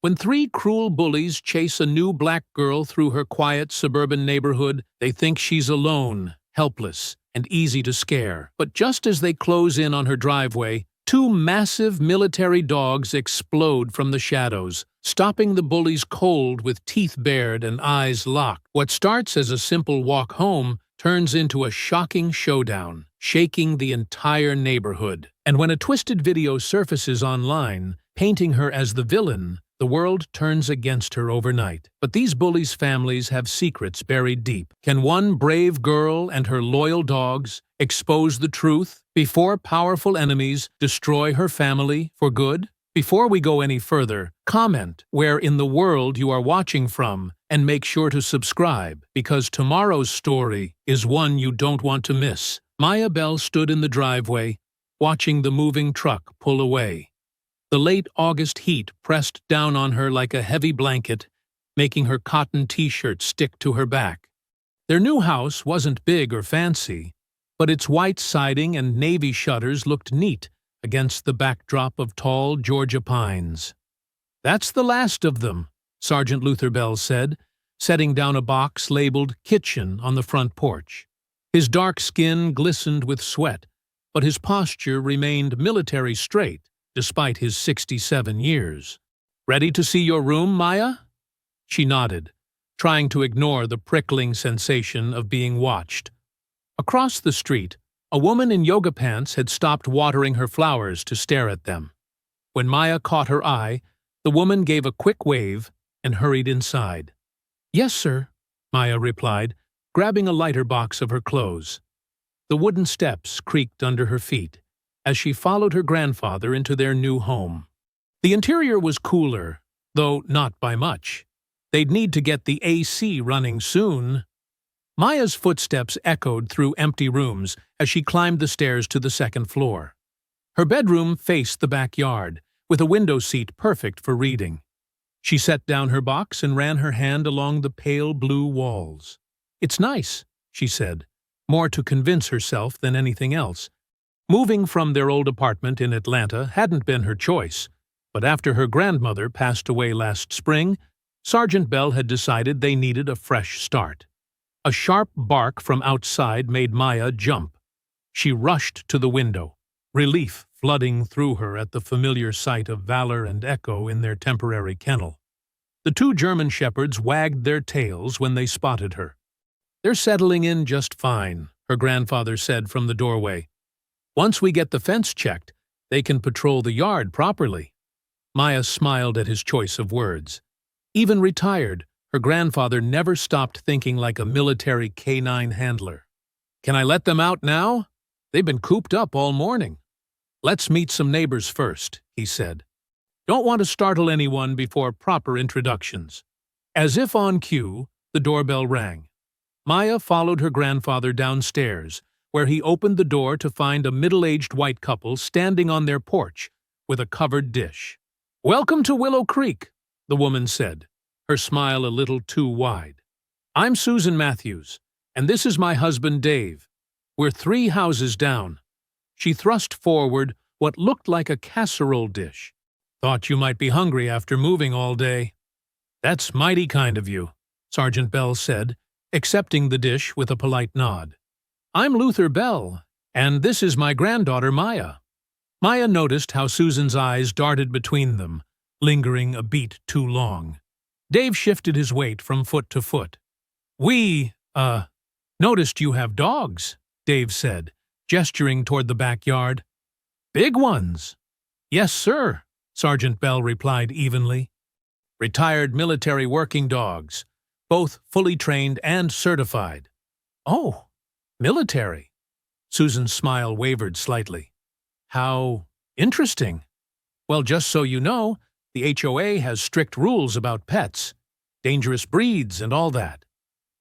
When three cruel bullies chase a new black girl through her quiet suburban neighborhood, they think she's alone, helpless, and easy to scare. But just as they close in on her driveway, two massive military dogs explode from the shadows, stopping the bullies cold with teeth bared and eyes locked. What starts as a simple walk home turns into a shocking showdown, shaking the entire neighborhood. And when a twisted video surfaces online, painting her as the villain, the world turns against her overnight. But these bullies' families have secrets buried deep. Can one brave girl and her loyal dogs expose the truth before powerful enemies destroy her family for good? Before we go any further, comment where in the world you are watching from and make sure to subscribe, because tomorrow's story is one you don't want to miss. Maya Bell stood in the driveway, watching the moving truck pull away. The late August heat pressed down on her like a heavy blanket, making her cotton t-shirt stick to her back. Their new house wasn't big or fancy, but its white siding and navy shutters looked neat against the backdrop of tall Georgia pines. "That's the last of them," Sergeant Luther Bell said, setting down a box labeled "Kitchen" on the front porch. His dark skin glistened with sweat, but his posture remained military straight, despite his 67 years. "Ready to see your room, Maya?" She nodded, trying to ignore the prickling sensation of being watched. Across the street, a woman in yoga pants had stopped watering her flowers to stare at them. When Maya caught her eye, the woman gave a quick wave and hurried inside. "Yes, sir," Maya replied, grabbing a lighter box of her clothes. The wooden steps creaked under her feet as she followed her grandfather into their new home. The interior was cooler, though not by much. They'd need to get the AC running soon. Maya's footsteps echoed through empty rooms as she climbed the stairs to the second floor. Her bedroom faced the backyard, with a window seat perfect for reading. She set down her box and ran her hand along the pale blue walls. "It's nice," she said, more to convince herself than anything else. Moving from their old apartment in Atlanta hadn't been her choice, but after her grandmother passed away last spring, Sergeant Bell had decided they needed a fresh start. A sharp bark from outside made Maya jump. She rushed to the window, relief flooding through her at the familiar sight of Valor and Echo in their temporary kennel. The two German shepherds wagged their tails when they spotted her. "They're settling in just fine," her grandfather said from the doorway. "Once we get the fence checked, they can patrol the yard properly." Maya smiled at his choice of words. Even retired, her grandfather never stopped thinking like a military canine handler. "Can I let them out now? They've been cooped up all morning." "Let's meet some neighbors first," he said. "Don't want to startle anyone before proper introductions." As if on cue, the doorbell rang. Maya followed her grandfather downstairs, where he opened the door to find a middle-aged white couple standing on their porch with a covered dish. "Welcome to Willow Creek," the woman said, her smile a little too wide. "I'm Susan Matthews, and this is my husband Dave. We're 3 houses down." She thrust forward what looked like a casserole dish. "Thought you might be hungry after moving all day." "That's mighty kind of you," Sergeant Bell said, accepting the dish with a polite nod. "I'm Luther Bell, and this is my granddaughter Maya." Maya noticed how Susan's eyes darted between them, lingering a beat too long. Dave shifted his weight from foot to foot. "We, noticed you have dogs," Dave said, gesturing toward the backyard. "Big ones." "Yes, sir," Sergeant Bell replied evenly. "Retired military working dogs, both fully trained and certified." "Oh, military." Susan's smile wavered slightly. "How interesting." "Well, just so you know, the HOA has strict rules about pets, dangerous breeds and all that."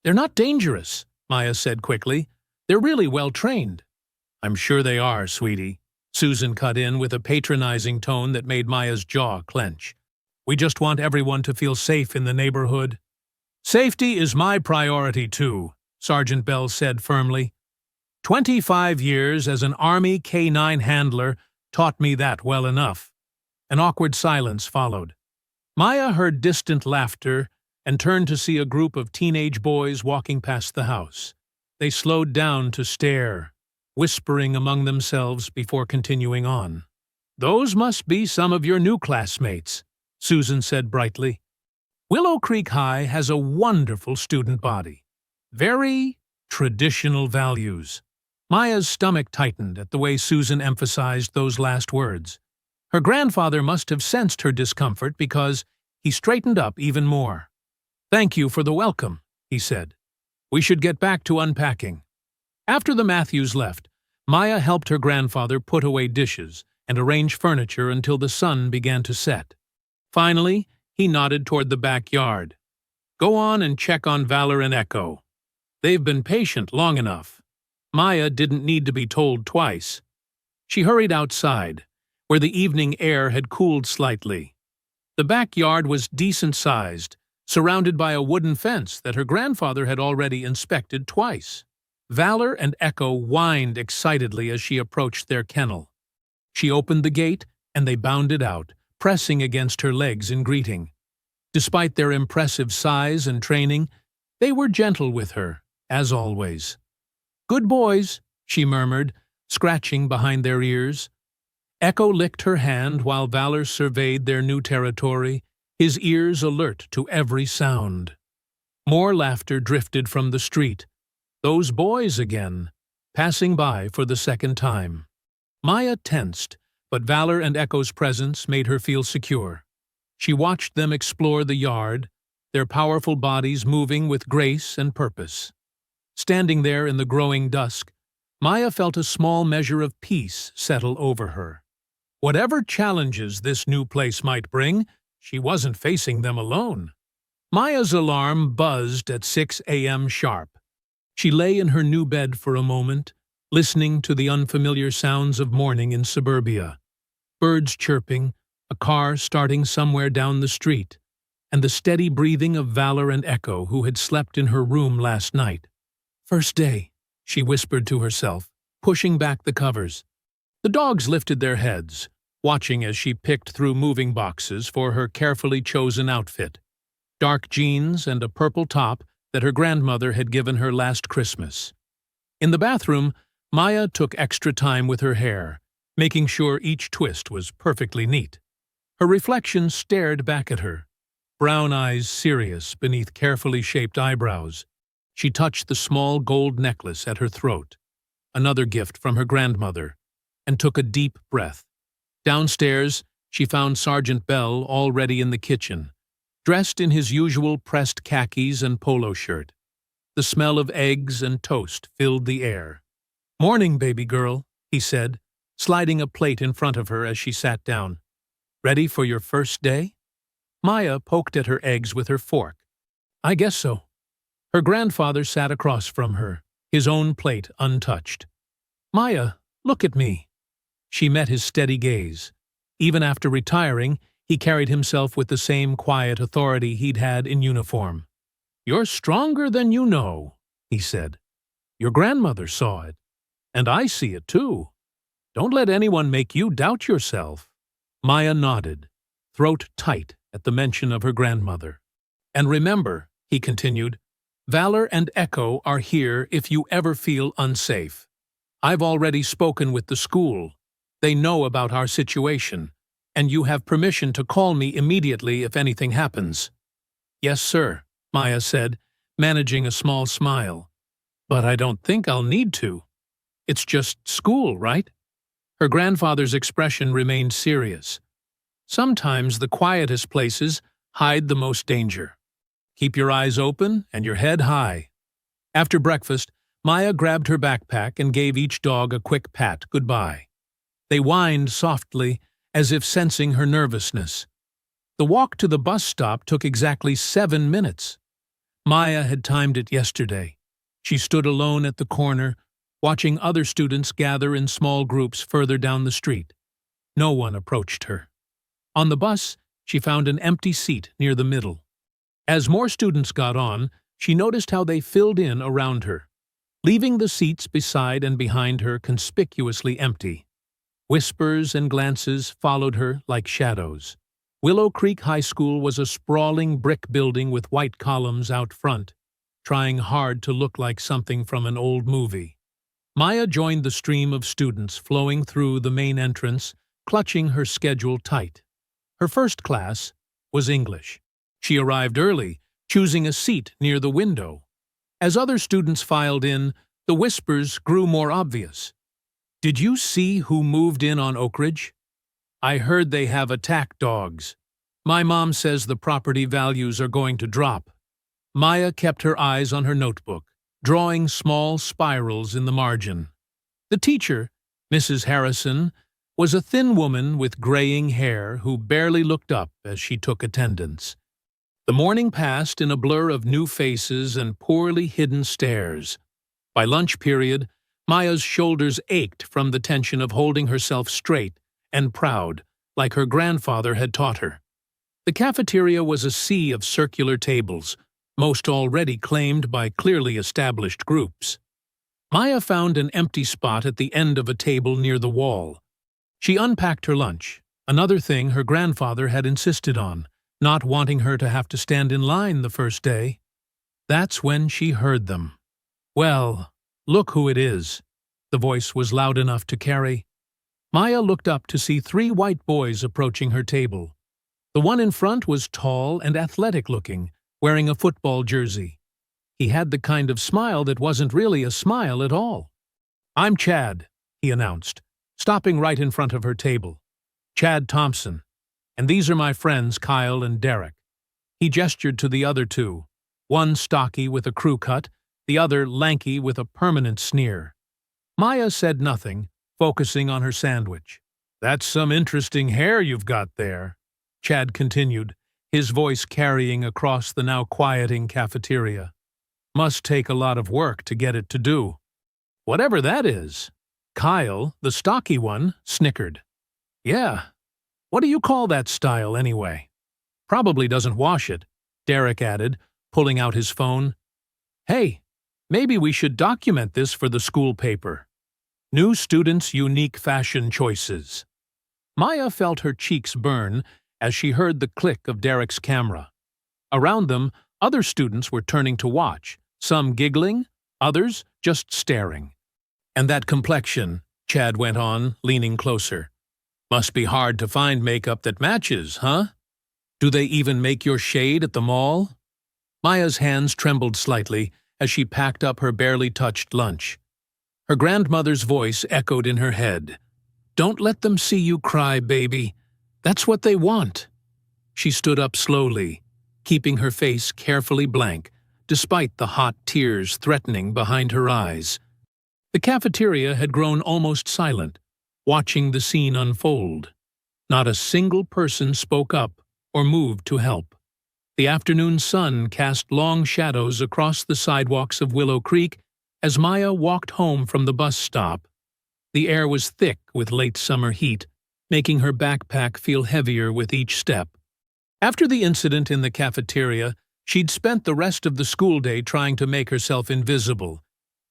"They're not dangerous," Maya said quickly. "They're really well trained." "I'm sure they are, sweetie," Susan cut in with a patronizing tone that made Maya's jaw clench. "We just want everyone to feel safe in the neighborhood." "Safety is my priority too," Sergeant Bell said firmly. 25 years as an Army K-9 handler taught me that well enough. An awkward silence followed. Maya heard distant laughter and turned to see a group of teenage boys walking past the house. They slowed down to stare, whispering among themselves before continuing on. "Those must be some of your new classmates," Susan said brightly. "Willow Creek High has a wonderful student body. Very traditional values." Maya's stomach tightened at the way Susan emphasized those last words. Her grandfather must have sensed her discomfort because he straightened up even more. "Thank you for the welcome," he said. "We should get back to unpacking." After the Matthews left, Maya helped her grandfather put away dishes and arrange furniture until the sun began to set. Finally, he nodded toward the backyard. "Go on and check on Valor and Echo. They've been patient long enough." Maya didn't need to be told twice. She hurried outside, where the evening air had cooled slightly. The backyard was decent-sized, surrounded by a wooden fence that her grandfather had already inspected twice. Valor and Echo whined excitedly as she approached their kennel. She opened the gate, and they bounded out, pressing against her legs in greeting. Despite their impressive size and training, they were gentle with her, as always. "Good boys," she murmured, scratching behind their ears. Echo licked her hand while Valor surveyed their new territory, his ears alert to every sound. More laughter drifted from the street. Those boys again, passing by for the second time. Maya tensed, but Valor and Echo's presence made her feel secure. She watched them explore the yard, their powerful bodies moving with grace and purpose. Standing there in the growing dusk, Maya felt a small measure of peace settle over her. Whatever challenges this new place might bring, she wasn't facing them alone. Maya's alarm buzzed at 6 a.m. sharp. She lay in her new bed for a moment, listening to the unfamiliar sounds of morning in suburbia. Birds chirping, a car starting somewhere down the street, and the steady breathing of Valor and Echo, who had slept in her room last night. "First day," she whispered to herself, pushing back the covers. The dogs lifted their heads, watching as she picked through moving boxes for her carefully chosen outfit. Dark jeans and a purple top that her grandmother had given her last Christmas. In the bathroom, Maya took extra time with her hair, making sure each twist was perfectly neat. Her reflection stared back at her, brown eyes serious beneath carefully shaped eyebrows. She touched the small gold necklace at her throat, another gift from her grandmother, and took a deep breath. Downstairs, she found Sergeant Bell already in the kitchen, dressed in his usual pressed khakis and polo shirt. The smell of eggs and toast filled the air. "Morning, baby girl," he said, sliding a plate in front of her as she sat down. "Ready for your first day?" Maya poked at her eggs with her fork. "I guess so." Her grandfather sat across from her, his own plate untouched. "Maya, look at me." She met his steady gaze. Even after retiring, he carried himself with the same quiet authority he'd had in uniform. "You're stronger than you know," he said. "Your grandmother saw it. And I see it too. Don't let anyone make you doubt yourself." Maya nodded, throat tight at the mention of her grandmother. "And remember," he continued, "Valor and Echo are here if you ever feel unsafe. I've already spoken with the school. They know about our situation, and you have permission to call me immediately if anything happens." "Yes, sir," Maya said, managing a small smile. "But I don't think I'll need to. It's just school, right?" Her grandfather's expression remained serious. "Sometimes the quietest places hide the most danger. Keep your eyes open and your head high." After breakfast, Maya grabbed her backpack and gave each dog a quick pat goodbye. They whined softly, as if sensing her nervousness. The walk to the bus stop took exactly 7 minutes. Maya had timed it yesterday. She stood alone at the corner, watching other students gather in small groups further down the street. No one approached her. On the bus, she found an empty seat near the middle. As more students got on, she noticed how they filled in around her, leaving the seats beside and behind her conspicuously empty. Whispers and glances followed her like shadows. Willow Creek High School was a sprawling brick building with white columns out front, trying hard to look like something from an old movie. Maya joined the stream of students flowing through the main entrance, clutching her schedule tight. Her first class was English. She arrived early, choosing a seat near the window. As other students filed in, the whispers grew more obvious. "Did you see who moved in on Oak Ridge? I heard they have attack dogs. My mom says the property values are going to drop." Maya kept her eyes on her notebook, drawing small spirals in the margin. The teacher, Mrs. Harrison, was a thin woman with graying hair who barely looked up as she took attendance. The morning passed in a blur of new faces and poorly hidden stares. By lunch period, Maya's shoulders ached from the tension of holding herself straight and proud, like her grandfather had taught her. The cafeteria was a sea of circular tables, most already claimed by clearly established groups. Maya found an empty spot at the end of a table near the wall. She unpacked her lunch, another thing her grandfather had insisted on, not wanting her to have to stand in line the first day. That's when she heard them. "Well, look who it is." The voice was loud enough to carry. Maya looked up to see 3 white boys approaching her table. The one in front was tall and athletic-looking, wearing a football jersey. He had the kind of smile that wasn't really a smile at all. "I'm Chad," he announced, stopping right in front of her table. "Chad Thompson. And these are my friends Kyle and Derek." He gestured to the other 2, one stocky with a crew cut, the other lanky with a permanent sneer. Maya said nothing, focusing on her sandwich. "That's some interesting hair you've got there," Chad continued, his voice carrying across the now quieting cafeteria. "Must take a lot of work to get it to do." "Whatever that is." Kyle, the stocky one, snickered. "Yeah. What do you call that style, anyway?" "Probably doesn't wash it," Derek added, pulling out his phone. "Hey, maybe we should document this for the school paper. New students' unique fashion choices." Maya felt her cheeks burn as she heard the click of Derek's camera. Around them, other students were turning to watch, some giggling, others just staring. "And that complexion," Chad went on, leaning closer. "Must be hard to find makeup that matches, huh? Do they even make your shade at the mall?" Maya's hands trembled slightly as she packed up her barely touched lunch. Her grandmother's voice echoed in her head. "Don't let them see you cry, baby. That's what they want." She stood up slowly, keeping her face carefully blank, despite the hot tears threatening behind her eyes. The cafeteria had grown almost silent, watching the scene unfold. Not a single person spoke up or moved to help. The afternoon sun cast long shadows across the sidewalks of Willow Creek as Maya walked home from the bus stop. The air was thick with late summer heat, making her backpack feel heavier with each step. After the incident in the cafeteria, she'd spent the rest of the school day trying to make herself invisible,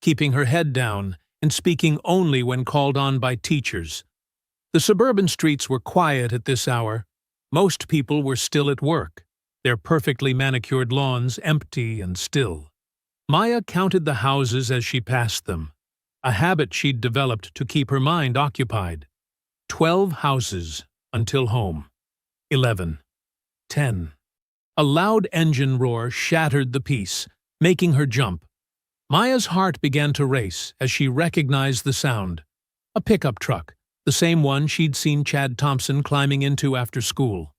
keeping her head down and speaking only when called on by teachers. The suburban streets were quiet at this hour. Most people were still at work, their perfectly manicured lawns empty and still. Maya counted the houses as she passed them, a habit she'd developed to keep her mind occupied. 12 houses until home. 11. 10. A loud engine roar shattered the peace, making her jump. Maya's heart began to race as she recognized the sound. A pickup truck, the same one she'd seen Chad Thompson climbing into after school.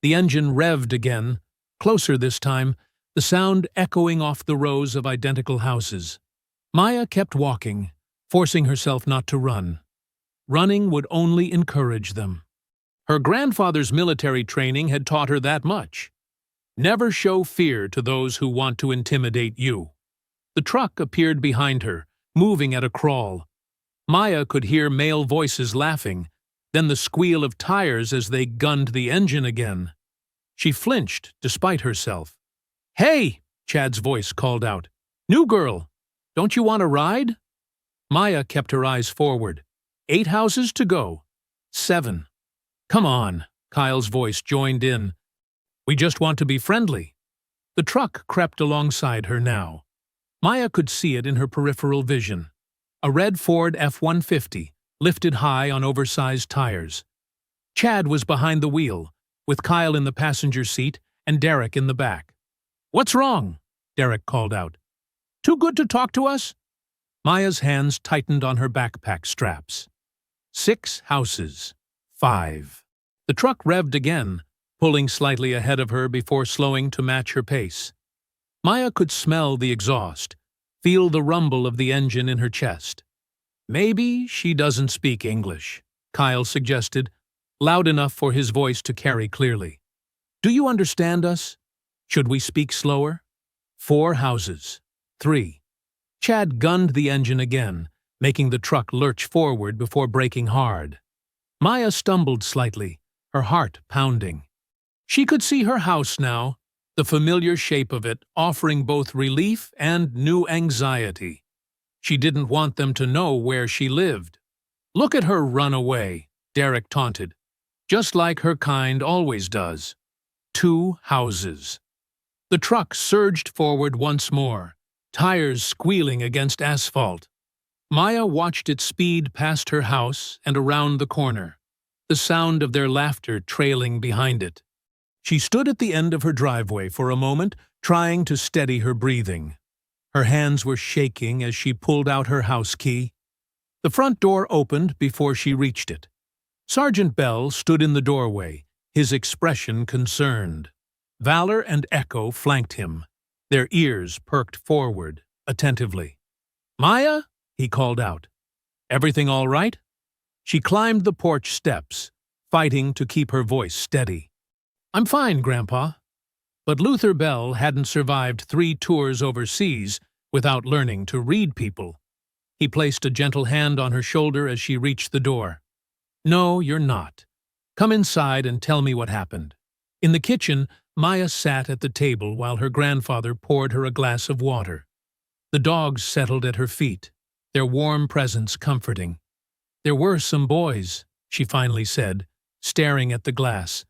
The engine revved again, closer this time, the sound echoing off the rows of identical houses. Maya kept walking, forcing herself not to run. Running would only encourage them. Her grandfather's military training had taught her that much. Never show fear to those who want to intimidate you. The truck appeared behind her, moving at a crawl. Maya could hear male voices laughing, then the squeal of tires as they gunned the engine again. She flinched despite herself. "Hey!" Chad's voice called out. "New girl! Don't you want a ride?" Maya kept her eyes forward. 8 houses to go. 7. "Come on," Kyle's voice joined in. "We just want to be friendly." The truck crept alongside her now. Maya could see it in her peripheral vision. A red Ford F-150, lifted high on oversized tires. Chad was behind the wheel, with Kyle in the passenger seat and Derek in the back. "What's wrong?" Derek called out. "Too good to talk to us?" Maya's hands tightened on her backpack straps. 6 houses. 5. The truck revved again, pulling slightly ahead of her before slowing to match her pace. Maya could smell the exhaust, feel the rumble of the engine in her chest. "Maybe she doesn't speak English," Kyle suggested, loud enough for his voice to carry clearly. "Do you understand us? Should we speak slower?" 4 houses. 3. Chad gunned the engine again, making the truck lurch forward before braking hard. Maya stumbled slightly, her heart pounding. She could see her house now, the familiar shape of it offering both relief and new anxiety. She didn't want them to know where she lived. "Look at her run away," Derek taunted, "just like her kind always does." 2 houses. The truck surged forward once more, tires squealing against asphalt. Maya watched it speed past her house and around the corner, the sound of their laughter trailing behind it. She stood at the end of her driveway for a moment, trying to steady her breathing. Her hands were shaking as she pulled out her house key. The front door opened before she reached it. Sergeant Bell stood in the doorway, his expression concerned. Valor and Echo flanked him, their ears perked forward, attentively. "Maya?" he called out. "Everything all right?" She climbed the porch steps, fighting to keep her voice steady. "I'm fine, Grandpa." But Luther Bell hadn't survived 3 tours overseas without learning to read people. He placed a gentle hand on her shoulder as she reached the door. "No, you're not. Come inside and tell me what happened." In the kitchen, Maya sat at the table while her grandfather poured her a glass of water. The dogs settled at her feet, their warm presence comforting. "There were some boys," she finally said, staring at the glass.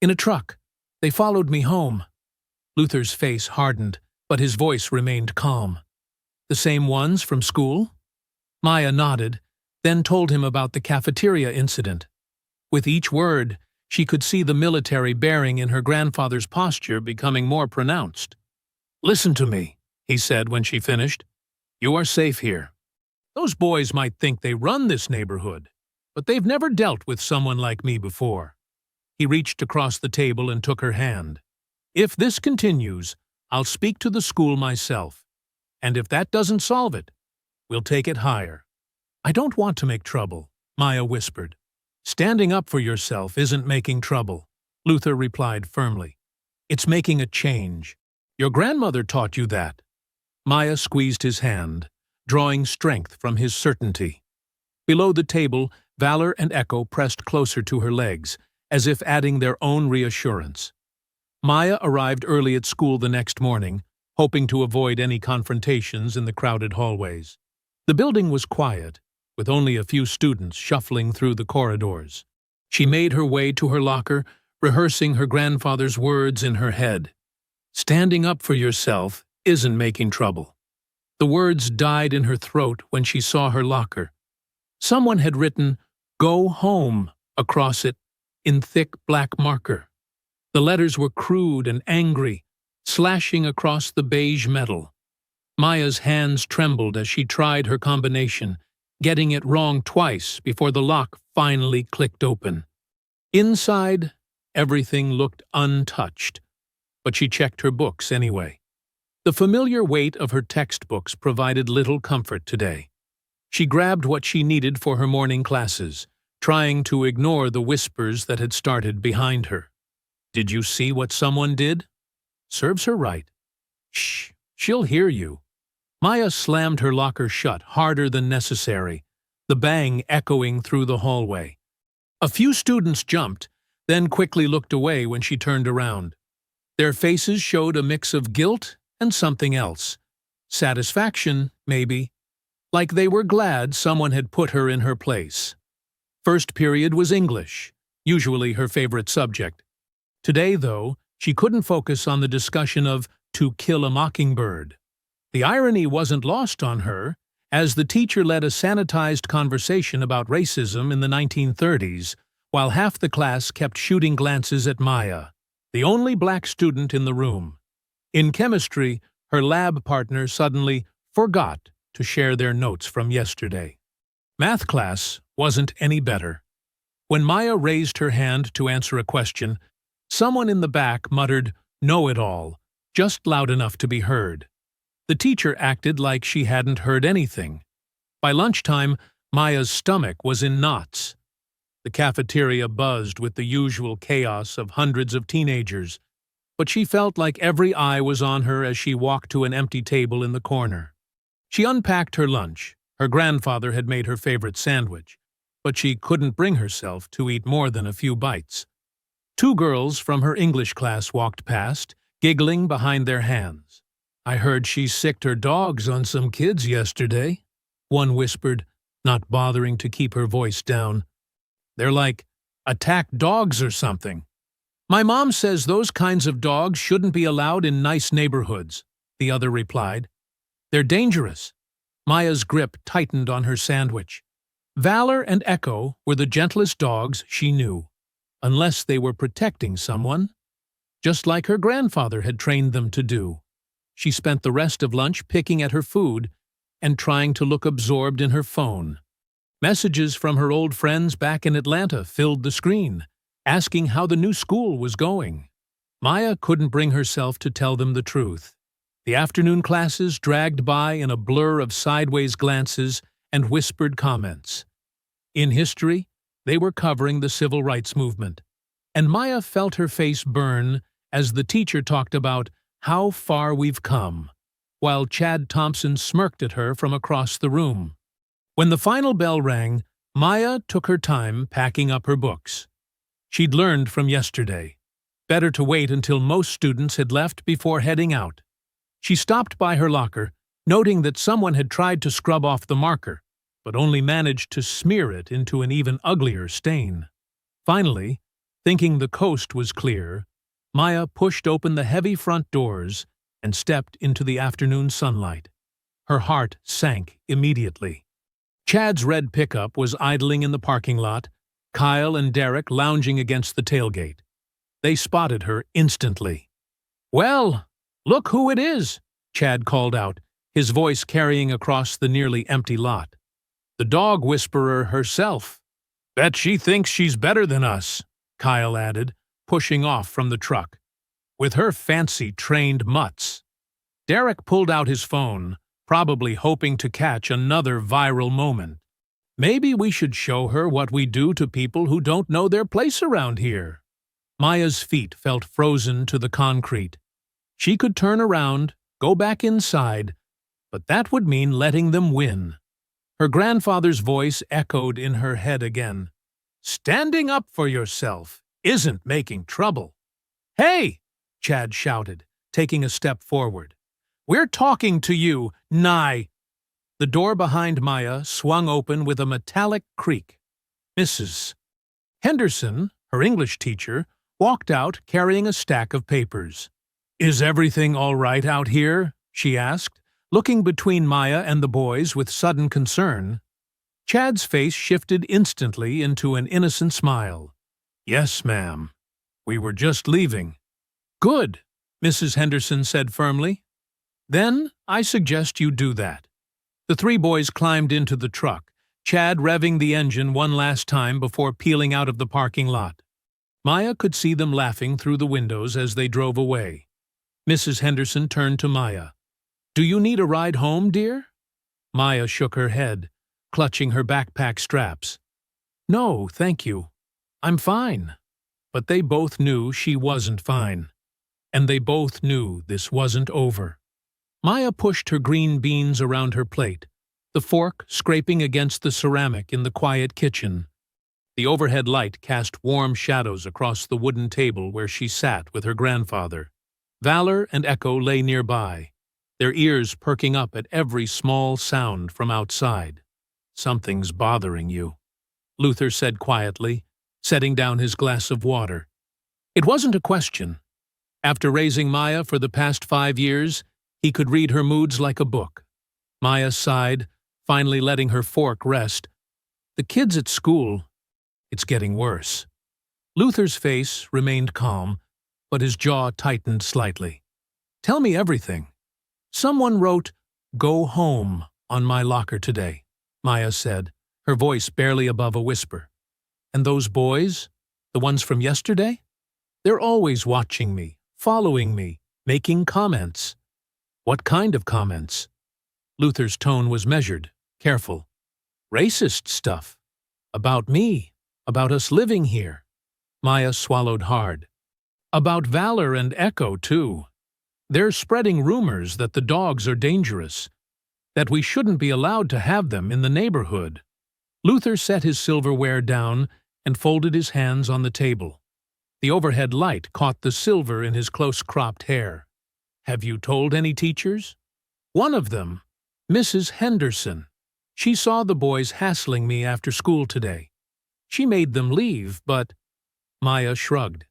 "In a truck. They followed me home." Luther's face hardened, but his voice remained calm. "The same ones from school?" Maya nodded, then told him about the cafeteria incident. With each word, she could see the military bearing in her grandfather's posture becoming more pronounced. "Listen to me," he said when she finished. "You are safe here. Those boys might think they run this neighborhood, but they've never dealt with someone like me before." He reached across the table and took her hand. "If this continues, I'll speak to the school myself. And if that doesn't solve it, we'll take it higher." "I don't want to make trouble," Maya whispered. "Standing up for yourself isn't making trouble," Luther replied firmly. "It's making a change. Your grandmother taught you that." Maya squeezed his hand, drawing strength from his certainty. Below the table, Valor and Echo pressed closer to her legs, as if adding their own reassurance. Maya arrived early at school the next morning, hoping to avoid any confrontations in the crowded hallways. The building was quiet, with only a few students shuffling through the corridors. She made her way to her locker, rehearsing her grandfather's words in her head. "Standing up for yourself isn't making trouble." The words died in her throat when she saw her locker. Someone had written, "Go home," across it, in thick black marker. The letters were crude and angry, slashing across the beige metal. Maya's hands trembled as she tried her combination, getting it wrong twice before the lock finally clicked open. Inside, everything looked untouched, but she checked her books anyway. The familiar weight of her textbooks provided little comfort today. She grabbed what she needed for her morning classes, trying to ignore the whispers that had started behind her. "Did you see what someone did?" "Serves her right." "Shh, she'll hear you." Maya slammed her locker shut harder than necessary, the bang echoing through the hallway. A few students jumped, then quickly looked away when she turned around. Their faces showed a mix of guilt and something else. Satisfaction, maybe, like they were glad someone had put her in her place. First period was English, usually her favorite subject. Today, though, she couldn't focus on the discussion of To Kill a Mockingbird. The irony wasn't lost on her, as the teacher led a sanitized conversation about racism in the 1930s, while half the class kept shooting glances at Maya, the only black student in the room. In chemistry, her lab partner suddenly forgot to share their notes from yesterday. Math class wasn't any better. When Maya raised her hand to answer a question, someone in the back muttered, "Know-it-all," just loud enough to be heard. The teacher acted like she hadn't heard anything. By lunchtime, Maya's stomach was in knots. The cafeteria buzzed with the usual chaos of hundreds of teenagers, but she felt like every eye was on her as she walked to an empty table in the corner. She unpacked her lunch. Her grandfather had made her favorite sandwich, but she couldn't bring herself to eat more than a few bites. Two girls from her English class walked past, giggling behind their hands. "I heard she sicked her dogs on some kids yesterday," one whispered, not bothering to keep her voice down. "They're like attack dogs or something." "My mom says those kinds of dogs shouldn't be allowed in nice neighborhoods," the other replied. "They're dangerous." Maya's grip tightened on her sandwich. Valor and Echo were the gentlest dogs she knew, unless they were protecting someone, just like her grandfather had trained them to do. She spent the rest of lunch picking at her food and trying to look absorbed in her phone. Messages from her old friends back in Atlanta filled the screen, asking how the new school was going. Maya couldn't bring herself to tell them the truth. The afternoon classes dragged by in a blur of sideways glances and whispered comments. In history, they were covering the civil rights movement, and Maya felt her face burn as the teacher talked about how far we've come, while Chad Thompson smirked at her from across the room. When the final bell rang, Maya took her time packing up her books. She'd learned from yesterday. Better to wait until most students had left before heading out. She stopped by her locker, noting that someone had tried to scrub off the marker, but only managed to smear it into an even uglier stain. Finally, thinking the coast was clear, Maya pushed open the heavy front doors and stepped into the afternoon sunlight. Her heart sank immediately. Chad's red pickup was idling in the parking lot, Kyle and Derek lounging against the tailgate. They spotted her instantly. "Well, look who it is," Chad called out, his voice carrying across the nearly empty lot. "The dog whisperer herself." "Bet she thinks she's better than us," Kyle added, pushing off from the truck. "With her fancy trained mutts." Derek pulled out his phone, probably hoping to catch another viral moment. "Maybe we should show her what we do to people who don't know their place around here." Maya's feet felt frozen to the concrete. She could turn around, go back inside, but that would mean letting them win. Her grandfather's voice echoed in her head again. "Standing up for yourself isn't making trouble." "Hey!" Chad shouted, taking a step forward. "We're talking to you, Nye." The door behind Maya swung open with a metallic creak. Mrs. Henderson, her English teacher, walked out carrying a stack of papers. "Is everything all right out here?" she asked, looking between Maya and the boys with sudden concern. Chad's face shifted instantly into an innocent smile. "Yes, ma'am. We were just leaving." "Good," Mrs. Henderson said firmly. "Then I suggest you do that." The three boys climbed into the truck, Chad revving the engine one last time before peeling out of the parking lot. Maya could see them laughing through the windows as they drove away. Mrs. Henderson turned to Maya. "Do you need a ride home, dear?" Maya shook her head, clutching her backpack straps. "No, thank you. I'm fine." But they both knew she wasn't fine. And they both knew this wasn't over. Maya pushed her green beans around her plate, the fork scraping against the ceramic in the quiet kitchen. The overhead light cast warm shadows across the wooden table where she sat with her grandfather. Valor and Echo lay nearby, their ears perking up at every small sound from outside. "Something's bothering you," Luther said quietly, setting down his glass of water. It wasn't a question. After raising Maya for the past 5 years, he could read her moods like a book. Maya sighed, finally letting her fork rest. The kids at school, it's getting worse. Luther's face remained calm, but his jaw tightened slightly. Tell me everything. Someone wrote, "Go home," on my locker today, Maya said, her voice barely above a whisper. And those boys, the ones from yesterday? They're always watching me, following me, making comments. What kind of comments? Luther's tone was measured, careful. Racist stuff. About me, about us living here. Maya swallowed hard. About Valor and Echo, too. They're spreading rumors that the dogs are dangerous, that we shouldn't be allowed to have them in the neighborhood. Luther set his silverware down and folded his hands on the table. The overhead light caught the silver in his close-cropped hair. Have you told any teachers? One of them, Mrs. Henderson. She saw the boys hassling me after school today. She made them leave, but… Maya shrugged.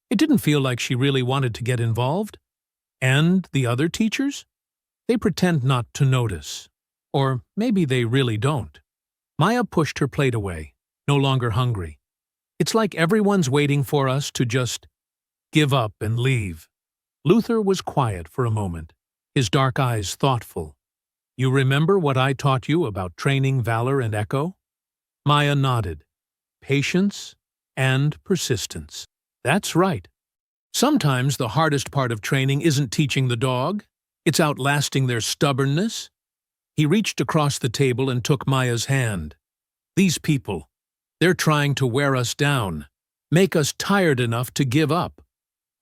It didn't feel like she really wanted to get involved. And the other teachers? They pretend not to notice. Or maybe they really don't. Maya pushed her plate away, no longer hungry. It's like everyone's waiting for us to just give up and leave. Luther was quiet for a moment, his dark eyes thoughtful. You remember what I taught you about training Valor and Echo? Maya nodded. Patience and persistence. That's right. Sometimes the hardest part of training isn't teaching the dog. It's outlasting their stubbornness. He reached across the table and took Maya's hand. These people, they're trying to wear us down, make us tired enough to give up.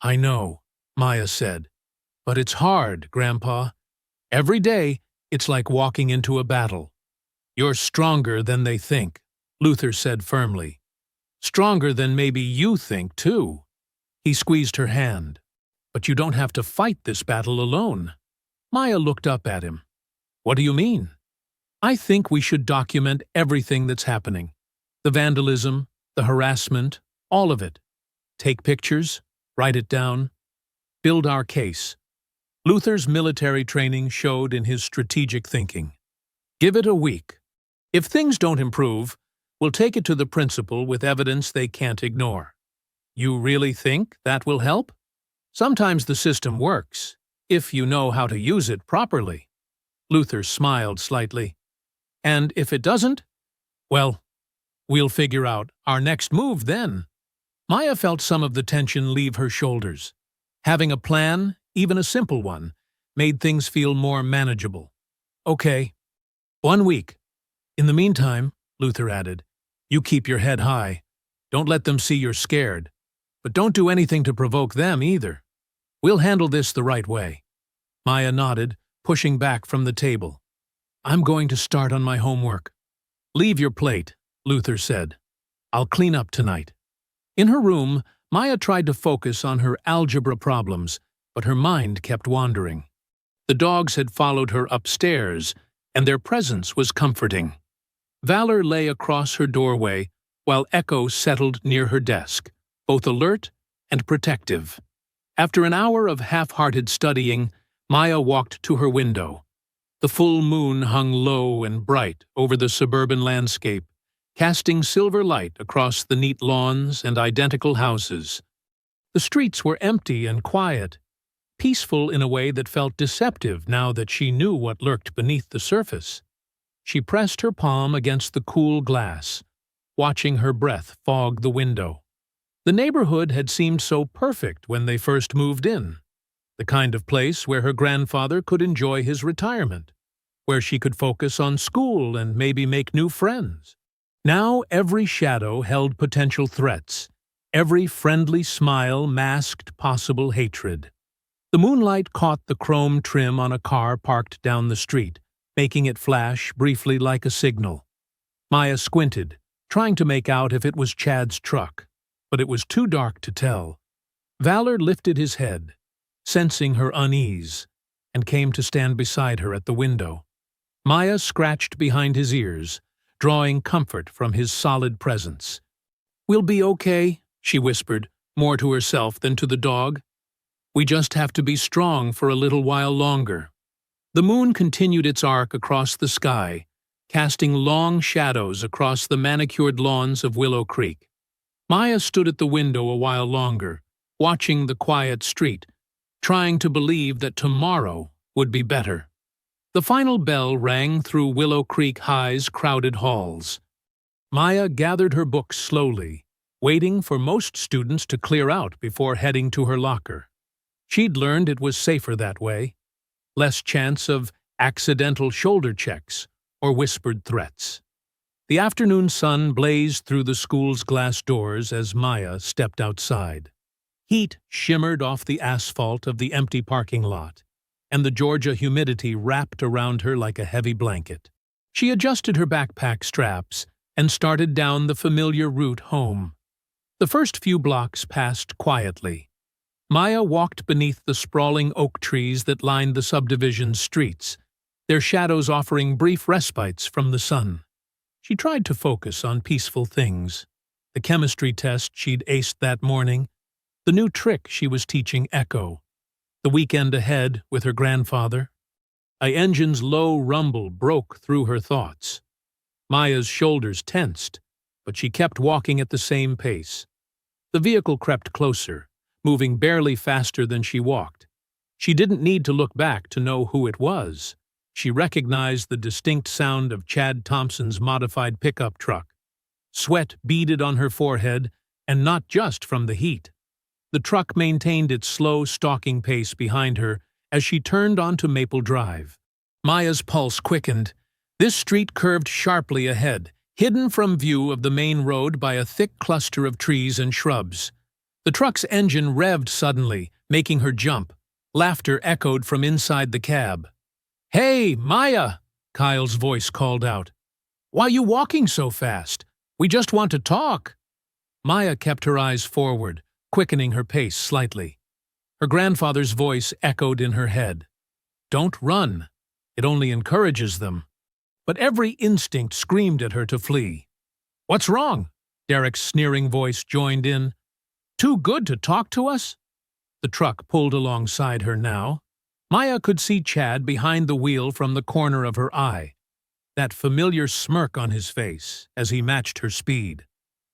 I know, Maya said. But it's hard, Grandpa. Every day, it's like walking into a battle. You're stronger than they think, Luther said firmly. Stronger than maybe you think, too. He squeezed her hand. But you don't have to fight this battle alone. Maya looked up at him. What do you mean? I think we should document everything that's happening. The vandalism, the harassment, all of it. Take pictures, write it down, build our case. Luther's military training showed in his strategic thinking. Give it a week. If things don't improve, we'll take it to the principal with evidence they can't ignore. You really think that will help? Sometimes the system works, if you know how to use it properly. Luther smiled slightly. And if it doesn't? Well, we'll figure out our next move then. Maya felt some of the tension leave her shoulders. Having a plan, even a simple one, made things feel more manageable. Okay, 1 week. In the meantime, Luther added, you keep your head high. Don't let them see you're scared. But don't do anything to provoke them either. We'll handle this the right way. Maya nodded, pushing back from the table. I'm going to start on my homework. Leave your plate, Luther said. I'll clean up tonight. In her room, Maya tried to focus on her algebra problems, but her mind kept wandering. The dogs had followed her upstairs, and their presence was comforting. Valor lay across her doorway, while Echo settled near her desk, both alert and protective. After an hour of half-hearted studying, Maya walked to her window. The full moon hung low and bright over the suburban landscape, casting silver light across the neat lawns and identical houses. The streets were empty and quiet, peaceful in a way that felt deceptive now that she knew what lurked beneath the surface. She pressed her palm against the cool glass, watching her breath fog the window. The neighborhood had seemed so perfect when they first moved in, the kind of place where her grandfather could enjoy his retirement, where she could focus on school and maybe make new friends. Now every shadow held potential threats, every friendly smile masked possible hatred. The moonlight caught the chrome trim on a car parked down the street, making it flash briefly like a signal. Maya squinted, trying to make out if it was Chad's truck, but it was too dark to tell. Valor lifted his head, sensing her unease, and came to stand beside her at the window. Maya scratched behind his ears, drawing comfort from his solid presence. "We'll be okay," she whispered, more to herself than to the dog. "We just have to be strong for a little while longer." The moon continued its arc across the sky, casting long shadows across the manicured lawns of Willow Creek. Maya stood at the window a while longer, watching the quiet street, trying to believe that tomorrow would be better. The final bell rang through Willow Creek High's crowded halls. Maya gathered her books slowly, waiting for most students to clear out before heading to her locker. She'd learned it was safer that way. Less chance of accidental shoulder checks or whispered threats. The afternoon sun blazed through the school's glass doors as Maya stepped outside. Heat shimmered off the asphalt of the empty parking lot, and the Georgia humidity wrapped around her like a heavy blanket. She adjusted her backpack straps and started down the familiar route home. The first few blocks passed quietly. Maya walked beneath the sprawling oak trees that lined the subdivision's streets, their shadows offering brief respites from the sun. She tried to focus on peaceful things: the chemistry test she'd aced that morning, the new trick she was teaching Echo, the weekend ahead with her grandfather. An engine's low rumble broke through her thoughts. Maya's shoulders tensed, but she kept walking at the same pace. The vehicle crept closer, moving barely faster than she walked. She didn't need to look back to know who it was. She recognized the distinct sound of Chad Thompson's modified pickup truck. Sweat beaded on her forehead, and not just from the heat. The truck maintained its slow, stalking pace behind her as she turned onto Maple Drive. Maya's pulse quickened. This street curved sharply ahead, hidden from view of the main road by a thick cluster of trees and shrubs. The truck's engine revved suddenly, making her jump. Laughter echoed from inside the cab. "Hey, Maya!" Kyle's voice called out. "Why you walking so fast? We just want to talk." Maya kept her eyes forward, quickening her pace slightly. Her grandfather's voice echoed in her head. "Don't run. It only encourages them." But every instinct screamed at her to flee. "What's wrong?" Derek's sneering voice joined in. "Too good to talk to us?" The truck pulled alongside her now. Maya could see Chad behind the wheel from the corner of her eye, that familiar smirk on his face as he matched her speed.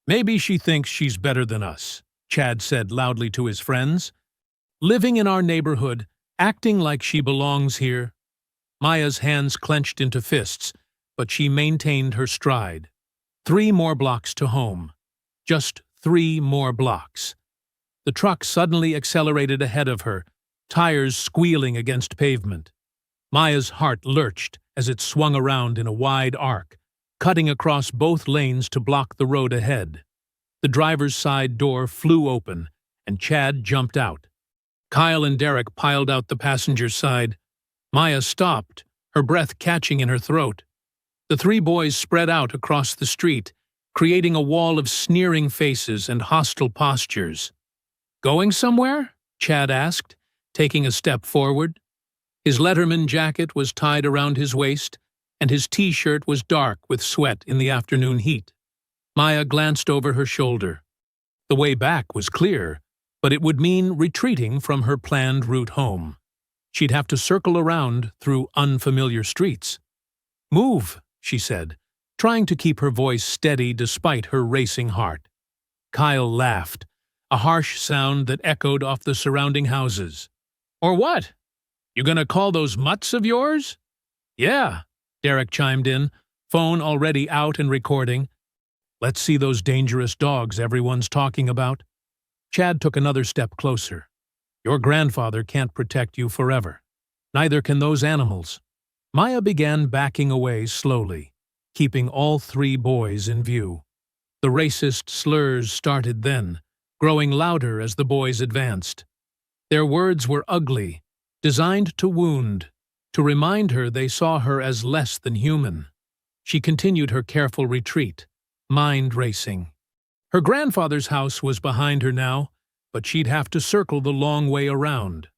"Maybe she thinks she's better than us," Chad said loudly to his friends. "Living in our neighborhood, acting like she belongs here." Maya's hands clenched into fists, but she maintained her stride. 3 more blocks to home. Just 3 more blocks. The truck suddenly accelerated ahead of her, tires squealing against pavement. Maya's heart lurched as it swung around in a wide arc, cutting across both lanes to block the road ahead. The driver's side door flew open, and Chad jumped out. Kyle and Derek piled out the passenger's side. Maya stopped, her breath catching in her throat. The 3 boys spread out across the street, creating a wall of sneering faces and hostile postures. "Going somewhere?" Chad asked, taking a step forward. His Letterman jacket was tied around his waist, and his T-shirt was dark with sweat in the afternoon heat. Maya glanced over her shoulder. The way back was clear, but it would mean retreating from her planned route home. She'd have to circle around through unfamiliar streets. "Move," she said, trying to keep her voice steady despite her racing heart. Kyle laughed, a harsh sound that echoed off the surrounding houses. "Or what? You gonna call those mutts of yours?" "Yeah," Derek chimed in, phone already out and recording. "Let's see those dangerous dogs everyone's talking about." Chad took another step closer. "Your grandfather can't protect you forever. Neither can those animals." Maya began backing away slowly, keeping all 3 boys in view. The racist slurs started then, growing louder as the boys advanced. Their words were ugly, designed to wound, to remind her they saw her as less than human. She continued her careful retreat, mind racing. Her grandfather's house was behind her now, but she'd have to circle the long way around.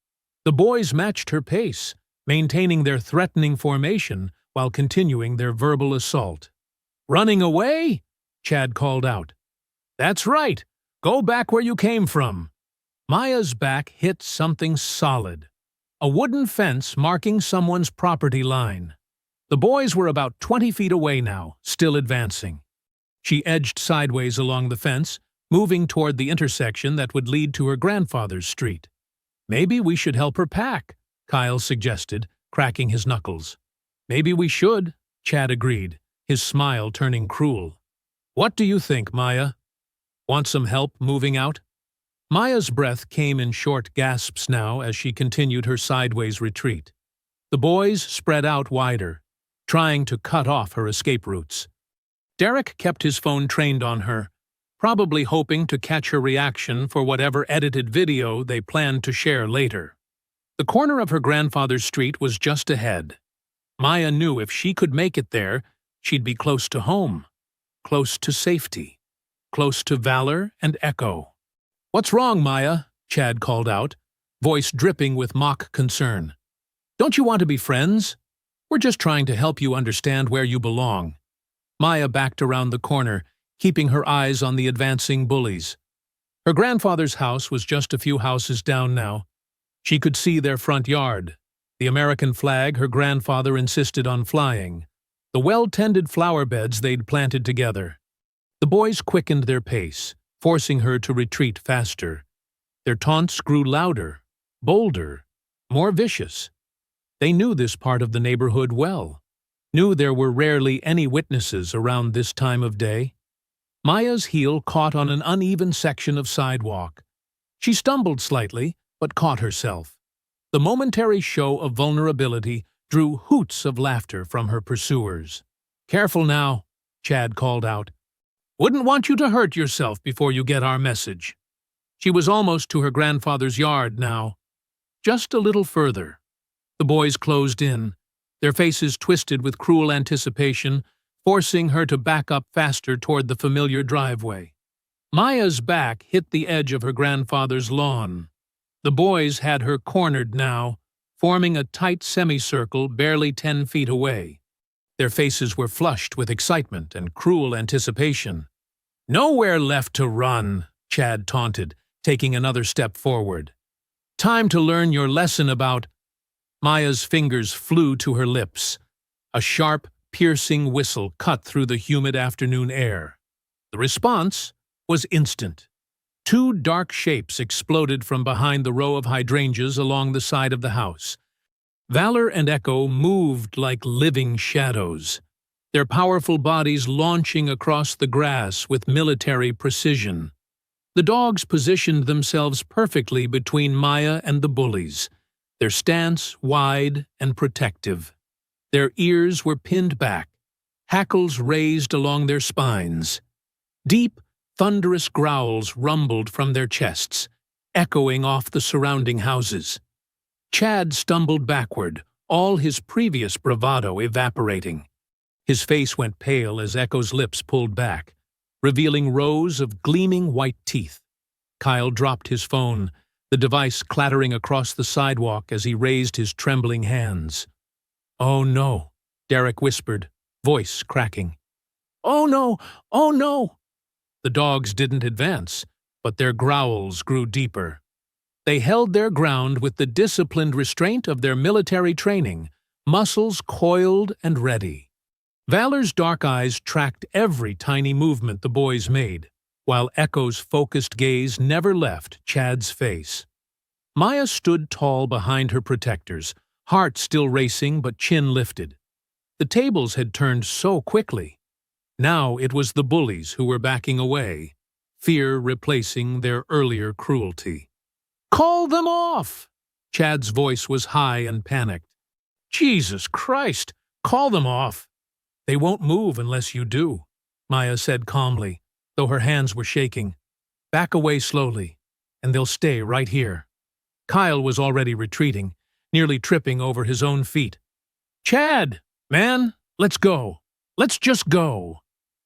The boys matched her pace, maintaining their threatening formation while continuing their verbal assault. "Running away?" Chad called out. That's right. Go back where you came from. Maya's back hit something solid. A wooden fence marking someone's property line. The boys were about 20 feet away now, still advancing. She edged sideways along the fence, moving toward the intersection that would lead to her grandfather's street. Maybe we should help her pack, Kyle suggested, cracking his knuckles. Maybe we should, Chad agreed, his smile turning cruel. What do you think, Maya? Want some help moving out? Maya's breath came in short gasps now as she continued her sideways retreat. The boys spread out wider, trying to cut off her escape routes. Derek kept his phone trained on her, probably hoping to catch her reaction for whatever edited video they planned to share later. The corner of her grandfather's street was just ahead. Maya knew if she could make it there, she'd be close to home, close to safety, close to Valor and Echo. "What's wrong, Maya?" Chad called out, voice dripping with mock concern. "Don't you want to be friends? We're just trying to help you understand where you belong." Maya backed around the corner, keeping her eyes on the advancing bullies. Her grandfather's house was just a few houses down now. She could see their front yard, the American flag her grandfather insisted on flying, the well-tended flower beds they'd planted together. The boys quickened their pace, forcing her to retreat faster. Their taunts grew louder, bolder, more vicious. They knew this part of the neighborhood well, knew there were rarely any witnesses around this time of day. Maya's heel caught on an uneven section of sidewalk. She stumbled slightly, but caught herself. The momentary show of vulnerability drew hoots of laughter from her pursuers. "Careful now," Chad called out. "Wouldn't want you to hurt yourself before you get our message." She was almost to her grandfather's yard now. Just a little further. The boys closed in, their faces twisted with cruel anticipation, forcing her to back up faster toward the familiar driveway. Maya's back hit the edge of her grandfather's lawn. The boys had her cornered now, forming a tight semicircle barely 10 feet away. Their faces were flushed with excitement and cruel anticipation. "Nowhere left to run," Chad taunted, taking another step forward. "Time to learn your lesson about—" Maya's fingers flew to her lips. A sharp, piercing whistle cut through the humid afternoon air. The response was instant. Two dark shapes exploded from behind the row of hydrangeas along the side of the house. Valor and Echo moved like living shadows, their powerful bodies launching across the grass with military precision. The dogs positioned themselves perfectly between Maya and the bullies, their stance wide and protective. Their ears were pinned back, hackles raised along their spines. Deep, thunderous growls rumbled from their chests, echoing off the surrounding houses. Chad stumbled backward, all his previous bravado evaporating. His face went pale as Echo's lips pulled back, revealing rows of gleaming white teeth. Kyle dropped his phone, the device clattering across the sidewalk as he raised his trembling hands. "Oh no," Derek whispered, voice cracking. "Oh no! Oh no!" The dogs didn't advance, but their growls grew deeper. They held their ground with the disciplined restraint of their military training, muscles coiled and ready. Valor's dark eyes tracked every tiny movement the boys made, while Echo's focused gaze never left Chad's face. Maya stood tall behind her protectors, heart still racing but chin lifted. The tables had turned so quickly. Now it was the bullies who were backing away, fear replacing their earlier cruelty. "Call them off!" Chad's voice was high and panicked. "Jesus Christ, call them off! They won't move unless you do," Maya said calmly, though her hands were shaking. "Back away slowly, and they'll stay right here." Kyle was already retreating, nearly tripping over his own feet. "Chad, man, let's go. Let's just go."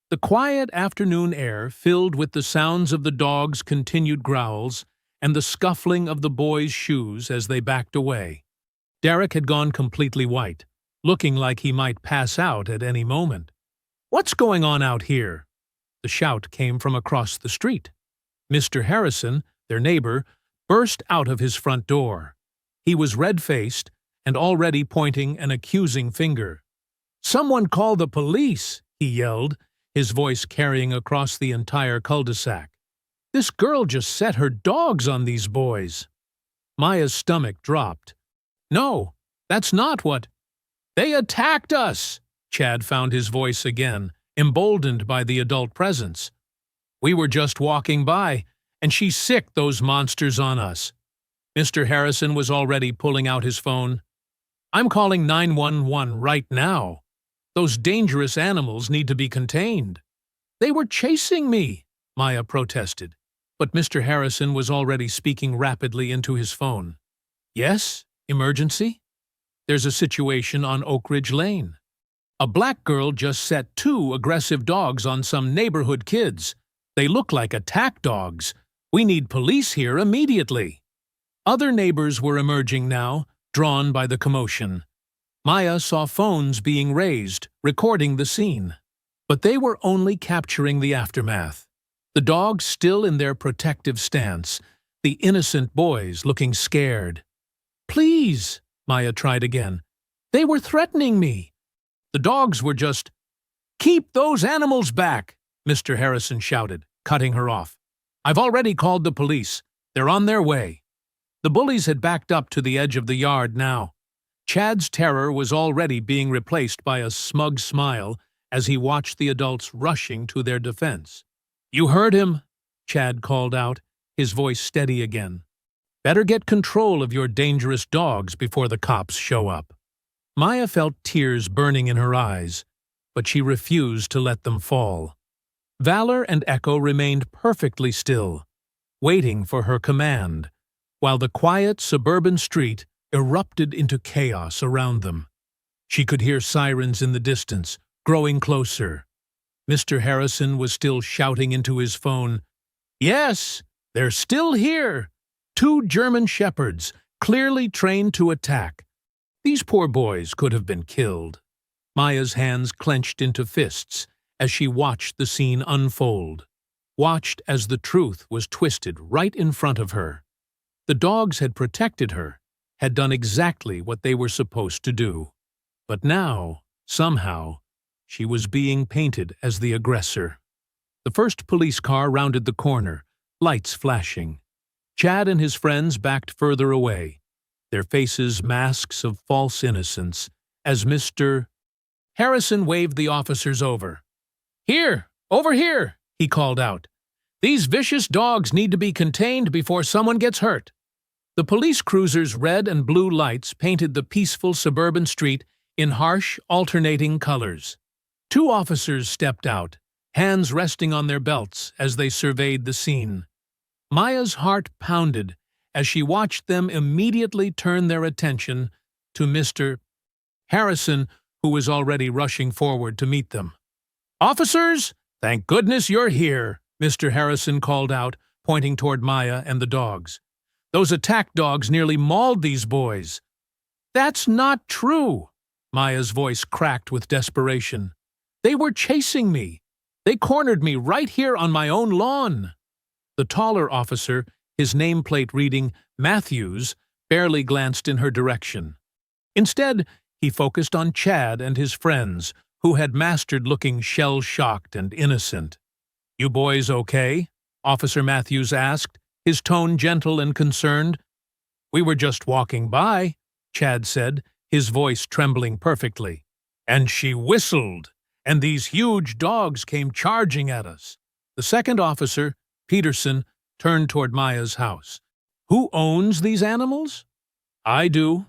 The quiet afternoon air filled with the sounds of the dogs' continued growls and the scuffling of the boys' shoes as they backed away. Derek had gone completely white, looking like he might pass out at any moment. "What's going on out here?" The shout came from across the street. Mr. Harrison, their neighbor, burst out of his front door. He was red-faced and already pointing an accusing finger. "Someone call the police!" he yelled, his voice carrying across the entire cul-de-sac. "This girl just set her dogs on these boys." Maya's stomach dropped. "No, that's not what—" "They attacked us!" Chad found his voice again, emboldened by the adult presence. "We were just walking by, and she sicked those monsters on us." Mr. Harrison was already pulling out his phone. "I'm calling 911 right now. Those dangerous animals need to be contained." "They were chasing me," Maya protested. But Mr. Harrison was already speaking rapidly into his phone. "Yes? Emergency? There's a situation on Oak Ridge Lane. A black girl just set 2 aggressive dogs on some neighborhood kids. They look like attack dogs. We need police here immediately." Other neighbors were emerging now, drawn by the commotion. Maya saw phones being raised, recording the scene. But they were only capturing the aftermath. The dogs still in their protective stance, the innocent boys looking scared. "Please," Maya tried again. "They were threatening me." "The dogs were just—" "Keep those animals back!" Mr. Harrison shouted, cutting her off. "I've already called the police. They're on their way." The bullies had backed up to the edge of the yard now. Chad's terror was already being replaced by a smug smile as he watched the adults rushing to their defense. "You heard him," Chad called out, his voice steady again. "Better get control of your dangerous dogs before the cops show up." Maya felt tears burning in her eyes, but she refused to let them fall. Valor and Echo remained perfectly still, waiting for her command, while the quiet suburban street erupted into chaos around them. She could hear sirens in the distance, growing closer. Mr. Harrison was still shouting into his phone, "Yes, they're still here! 2 German shepherds, clearly trained to attack. These poor boys could have been killed." Maya's hands clenched into fists as she watched the scene unfold, watched as the truth was twisted right in front of her. The dogs had protected her, had done exactly what they were supposed to do. But now, somehow, she was being painted as the aggressor. The first police car rounded the corner, lights flashing. Chad and his friends backed further away, their faces masks of false innocence, as Mr. Harrison waved the officers over. "Here! Over here!" he called out. "These vicious dogs need to be contained before someone gets hurt." The police cruiser's red and blue lights painted the peaceful suburban street in harsh, alternating colors. 2 officers stepped out, hands resting on their belts as they surveyed the scene. Maya's heart pounded as she watched them immediately turn their attention to Mr. Harrison, who was already rushing forward to meet them. "Officers, thank goodness you're here," Mr. Harrison called out, pointing toward Maya and the dogs. "Those attack dogs nearly mauled these boys." "That's not true," Maya's voice cracked with desperation. "They were chasing me. They cornered me right here on my own lawn." The taller officer, his nameplate reading Matthews, barely glanced in her direction. Instead, he focused on Chad and his friends, who had mastered looking shell-shocked and innocent. "You boys okay?" Officer Matthews asked, his tone gentle and concerned. "We were just walking by," Chad said, his voice trembling perfectly. "And she whistled, and these huge dogs came charging at us." The second officer, Peterson, turned toward Maya's house. "Who owns these animals?" "I do."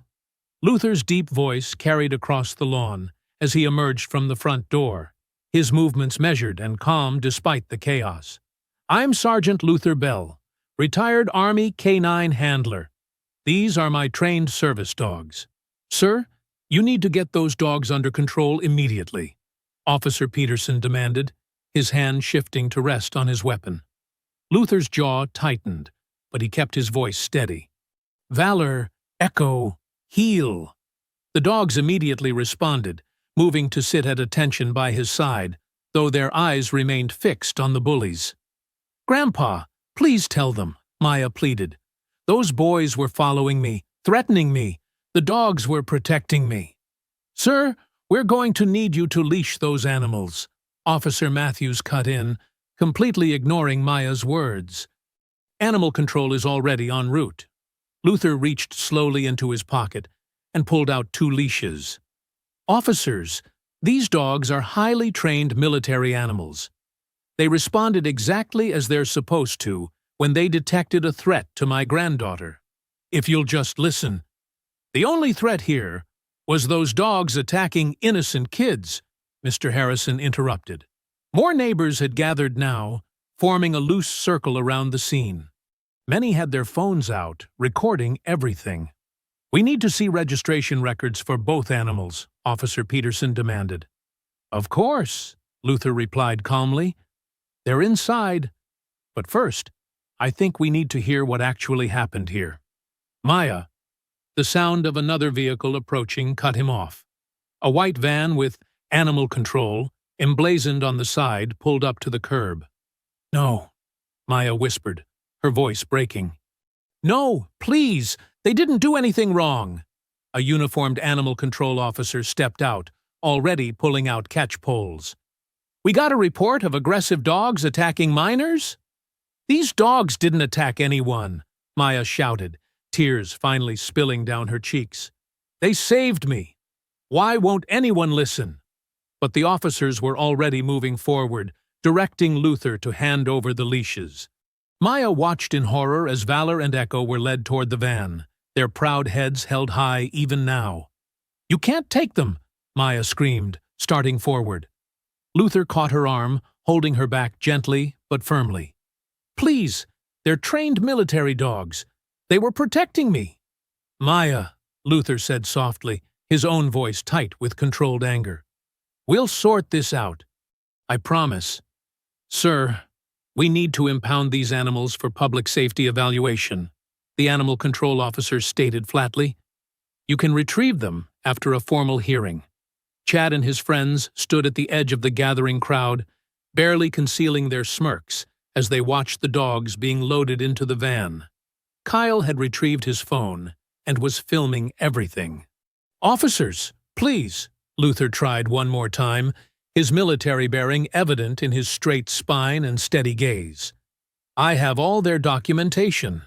Luther's deep voice carried across the lawn as he emerged from the front door, his movements measured and calm despite the chaos. "I'm Sergeant Luther Bell, retired Army K-9 handler. These are my trained service dogs." "Sir, you need to get those dogs under control immediately," Officer Peterson demanded, his hand shifting to rest on his weapon. Luther's jaw tightened, but he kept his voice steady. "Valor, Echo, heel." The dogs immediately responded, moving to sit at attention by his side, though their eyes remained fixed on the bullies. "Grandpa, please tell them," Maya pleaded. "Those boys were following me, threatening me. The dogs were protecting me." "Sir, we're going to need you to leash those animals," Officer Matthews cut in, completely ignoring Maya's words. "Animal control is already en route." Luther reached slowly into his pocket and pulled out 2 leashes. "Officers, these dogs are highly trained military animals. They responded exactly as they're supposed to when they detected a threat to my granddaughter. If you'll just listen. The only threat here was those dogs attacking innocent kids," Mr. Harrison interrupted. More neighbors had gathered now, forming a loose circle around the scene. Many had their phones out, recording everything. "We need to see registration records for both animals," Officer Peterson demanded. "Of course," Luther replied calmly. "They're inside. But first, I think we need to hear what actually happened here." "Maya." The sound of another vehicle approaching cut him off. A white van with "Animal Control" emblazoned on the side pulled up to the curb. "No," Maya whispered, her voice breaking. "No, please, they didn't do anything wrong." A uniformed animal control officer stepped out, already pulling out catch poles. "We got a report of aggressive dogs attacking minors?" "These dogs didn't attack anyone," Maya shouted, tears finally spilling down her cheeks. "They saved me. Why won't anyone listen?" But the officers were already moving forward, directing Luther to hand over the leashes. Maya watched in horror as Valor and Echo were led toward the van, their proud heads held high even now. "You can't take them!" Maya screamed, starting forward. Luther caught her arm, holding her back gently but firmly. "Please, they're trained military dogs. They were protecting me." "Maya," Luther said softly, his own voice tight with controlled anger. "We'll sort this out. I promise. Sir, we need to impound these animals for public safety evaluation," the animal control officer stated flatly. "You can retrieve them after a formal hearing." Chad and his friends stood at the edge of the gathering crowd, barely concealing their smirks as they watched the dogs being loaded into the van. Kyle had retrieved his phone and was filming everything. "Officers, please," Luther tried one more time, his military bearing evident in his straight spine and steady gaze. "I have all their documentation.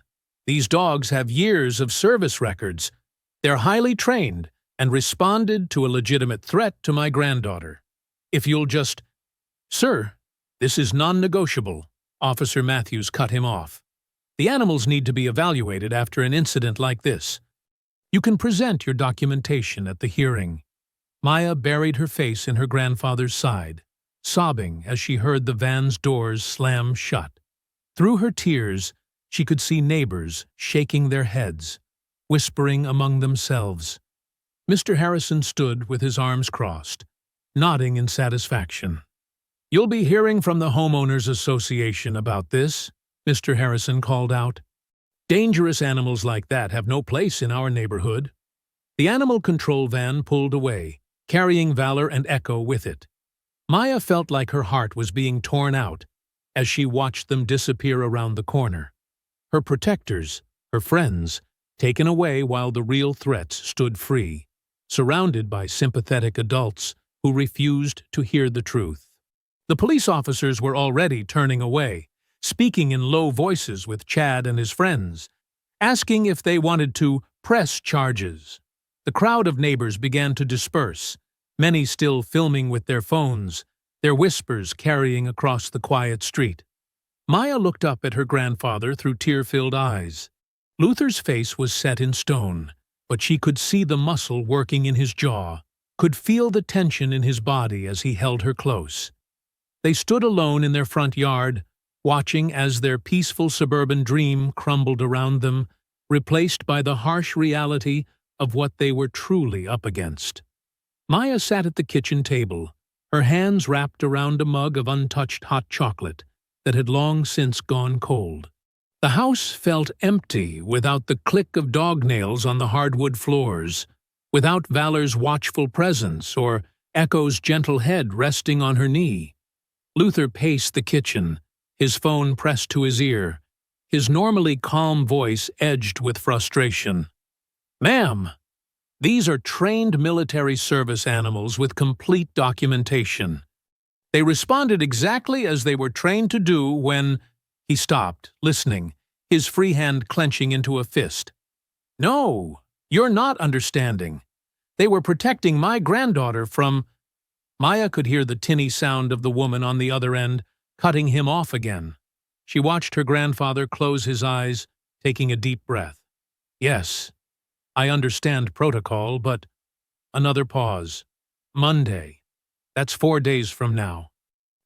These dogs have years of service records. They're highly trained and responded to a legitimate threat to my granddaughter. If you'll just—" "Sir, this is non-negotiable," Officer Matthews cut him off. "The animals need to be evaluated after an incident like this. You can present your documentation at the hearing." Maya buried her face in her grandfather's side, sobbing as she heard the van's doors slam shut. Through her tears, she could see neighbors shaking their heads, whispering among themselves. Mr. Harrison stood with his arms crossed, nodding in satisfaction. "You'll be hearing from the Homeowners Association about this," Mr. Harrison called out. "Dangerous animals like that have no place in our neighborhood." The animal control van pulled away, carrying Valor and Echo with it. Maya felt like her heart was being torn out as she watched them disappear around the corner. Her protectors, her friends, taken away while the real threats stood free, surrounded by sympathetic adults who refused to hear the truth. The police officers were already turning away, speaking in low voices with Chad and his friends, asking if they wanted to press charges. The crowd of neighbors began to disperse, many still filming with their phones, their whispers carrying across the quiet street. Maya looked up at her grandfather through tear-filled eyes. Luther's face was set in stone, but she could see the muscle working in his jaw, could feel the tension in his body as he held her close. They stood alone in their front yard, watching as their peaceful suburban dream crumbled around them, replaced by the harsh reality of what they were truly up against. Maya sat at the kitchen table, her hands wrapped around a mug of untouched hot chocolate that had long since gone cold. The house felt empty without the click of dog nails on the hardwood floors, without Valor's watchful presence or Echo's gentle head resting on her knee. Luther paced the kitchen, his phone pressed to his ear, his normally calm voice edged with frustration. "Ma'am, these are trained military service animals with complete documentation. They responded exactly as they were trained to do when—" He stopped, listening, his free hand clenching into a fist. "No, you're not understanding. They were protecting my granddaughter from—" Maya could hear the tinny sound of the woman on the other end, cutting him off again. She watched her grandfather close his eyes, taking a deep breath. "Yes, I understand protocol, but—" Another pause. "Monday. That's 4 days from now.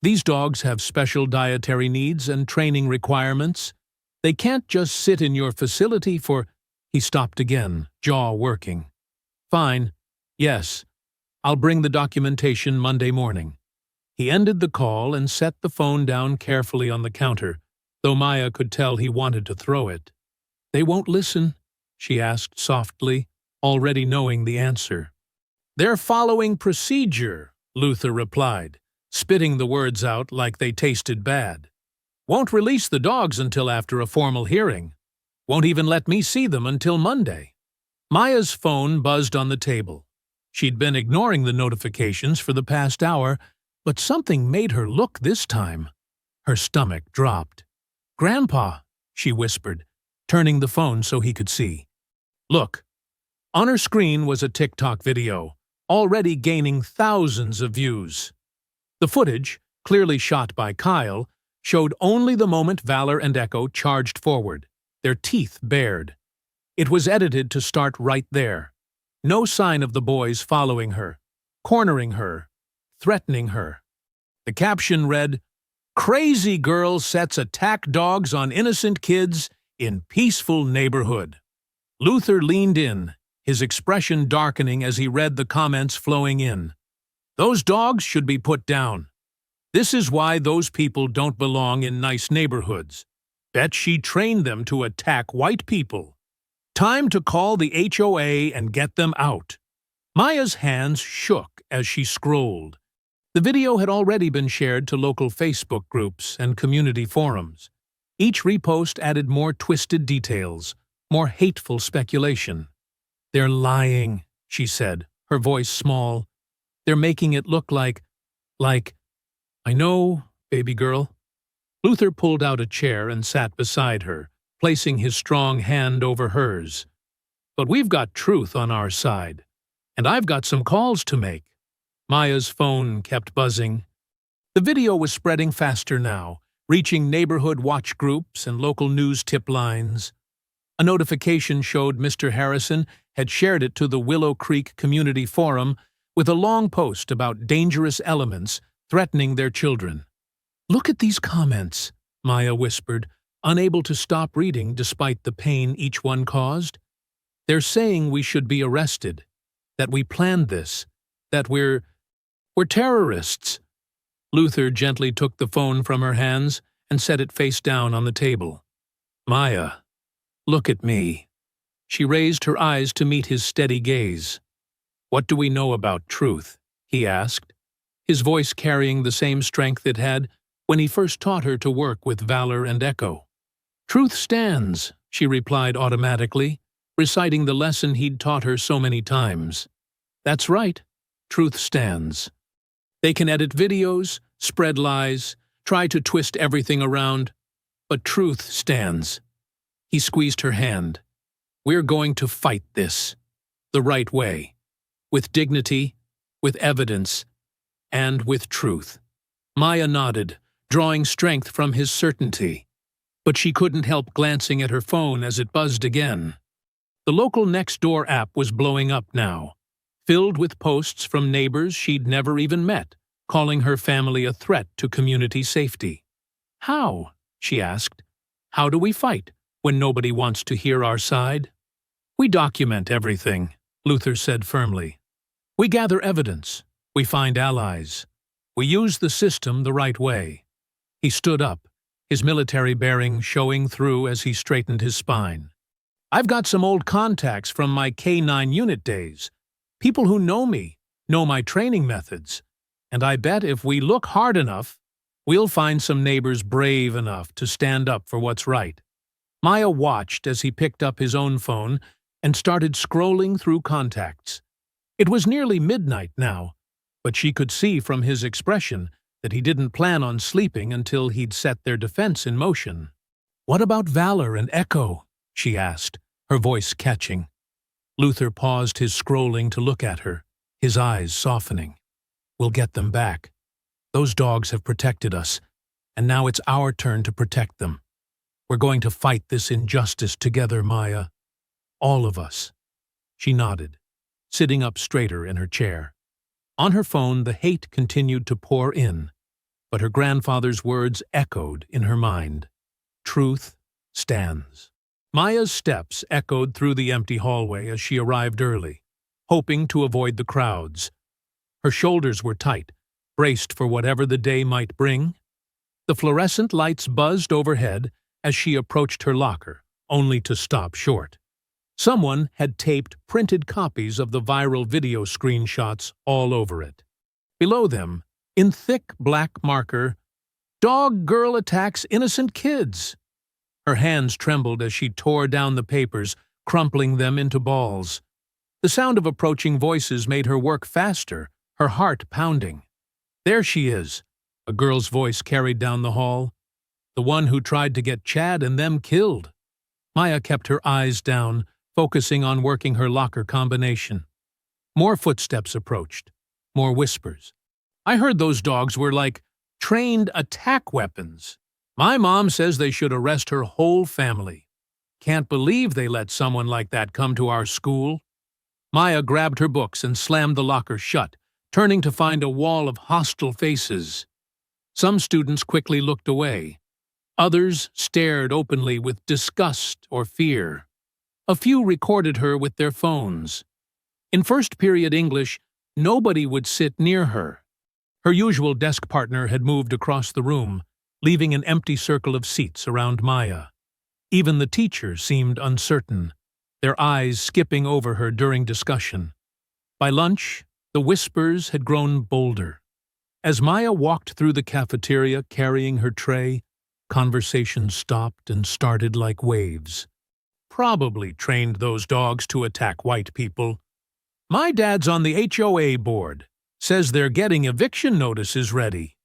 These dogs have special dietary needs and training requirements. They can't just sit in your facility for—" He stopped again, jaw working. "Fine. Yes. I'll bring the documentation Monday morning." He ended the call and set the phone down carefully on the counter, though Maya could tell he wanted to throw it. "They won't listen?" she asked softly, already knowing the answer. "They're following procedure," Luther replied, spitting the words out like they tasted bad. "Won't release the dogs until after a formal hearing. Won't even let me see them until Monday." Maya's phone buzzed on the table. She'd been ignoring the notifications for the past hour, but something made her look this time. Her stomach dropped. "Grandpa," she whispered, turning the phone so he could see. "Look." On her screen was a TikTok video, already gaining thousands of views. The footage, clearly shot by Kyle, showed only the moment Valor and Echo charged forward, their teeth bared. It was edited to start right there. No sign of the boys following her, cornering her, threatening her. The caption read, "Crazy girl sets attack dogs on innocent kids in peaceful neighborhood." Luther leaned in, his expression darkening as he read the comments flowing in. "Those dogs should be put down. This is why those people don't belong in nice neighborhoods. Bet she trained them to attack white people. Time to call the HOA and get them out." Maya's hands shook as she scrolled. The video had already been shared to local Facebook groups and community forums. Each repost added more twisted details, more hateful speculation. "They're lying," she said, her voice small. "They're making it look like, I know, baby girl." Luther pulled out a chair and sat beside her, placing his strong hand over hers. "But we've got truth on our side, and I've got some calls to make." Maya's phone kept buzzing. The video was spreading faster now, reaching neighborhood watch groups and local news tip lines. A notification showed Mr. Harrison had shared it to the Willow Creek Community Forum with a long post about dangerous elements threatening their children. "Look at these comments," Maya whispered, unable to stop reading despite the pain each one caused. "They're saying we should be arrested, that we planned this, that we're terrorists." Luther gently took the phone from her hands and set it face down on the table. "Maya, look at me." She raised her eyes to meet his steady gaze. "What do we know about truth?" he asked, his voice carrying the same strength it had when he first taught her to work with Valor and Echo. "Truth stands," she replied automatically, reciting the lesson he'd taught her so many times. "That's right, truth stands. They can edit videos, spread lies, try to twist everything around, but truth stands." He squeezed her hand. "We're going to fight this, the right way, with dignity, with evidence, and with truth." Maya nodded, drawing strength from his certainty, but she couldn't help glancing at her phone as it buzzed again. The local Nextdoor app was blowing up now, filled with posts from neighbors she'd never even met, calling her family a threat to community safety. "How?" she asked. "How do we fight when nobody wants to hear our side?" "We document everything," Luther said firmly. "We gather evidence. We find allies. We use the system the right way." He stood up, his military bearing showing through as he straightened his spine. "I've got some old contacts from my K-9 unit days, people who know me, know my training methods, and I bet if we look hard enough, We'll find some neighbors brave enough to stand up for what's right." Maya watched as he picked up his own phone and started scrolling through contacts. It was nearly midnight now, but she could see from his expression that he didn't plan on sleeping until he'd set their defense in motion. "What about Valor and Echo?" she asked, her voice catching. Luther paused his scrolling to look at her, his eyes softening. "We'll get them back. Those dogs have protected us, and now it's our turn to protect them. We're going to fight this injustice together, Maya. All of us." She nodded, sitting up straighter in her chair. On her phone, the hate continued to pour in, but her grandfather's words echoed in her mind. Truth stands. Maya's steps echoed through the empty hallway as she arrived early, hoping to avoid the crowds. Her shoulders were tight, braced for whatever the day might bring. The fluorescent lights buzzed overhead as she approached her locker, only to stop short. Someone had taped printed copies of the viral video screenshots all over it. Below them, in thick black marker, "Dog girl attacks innocent kids." Her hands trembled as she tore down the papers, crumpling them into balls. The sound of approaching voices made her work faster, her heart pounding. "There she is," a girl's voice carried down the hall. "The one who tried to get Chad and them killed." Maya kept her eyes down, focusing on working her locker combination. More footsteps approached, more whispers. "I heard those dogs were like trained attack weapons. My mom says they should arrest her whole family. Can't believe they let someone like that come to our school." Maya grabbed her books and slammed the locker shut, turning to find a wall of hostile faces. Some students quickly looked away. Others stared openly with disgust or fear. A few recorded her with their phones. In first period English, nobody would sit near her. Her usual desk partner had moved across the room, leaving an empty circle of seats around Maya. Even the teacher seemed uncertain, their eyes skipping over her during discussion. By lunch, the whispers had grown bolder. As Maya walked through the cafeteria carrying her tray, conversation stopped and started like waves. "Probably trained those dogs to attack white people. My dad's on the HOA board. Says they're getting eviction notices ready.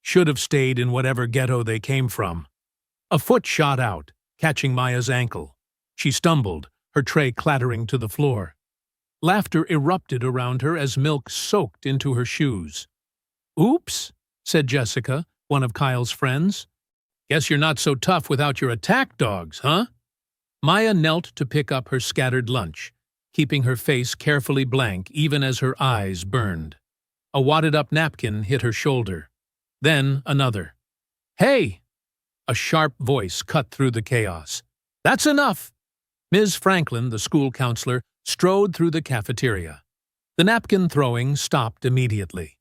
Should have stayed in whatever ghetto they came from." A foot shot out, catching Maya's ankle. She stumbled, her tray clattering to the floor. Laughter erupted around her as milk soaked into her shoes. "Oops," said Jessica, one of Kyle's friends. "Guess you're not so tough without your attack dogs, huh?" Maya knelt to pick up her scattered lunch, keeping her face carefully blank even as her eyes burned. A wadded-up napkin hit her shoulder. Then another. "Hey!" A sharp voice cut through the chaos. "That's enough!" Ms. Franklin, the school counselor, strode through the cafeteria. The napkin throwing stopped immediately.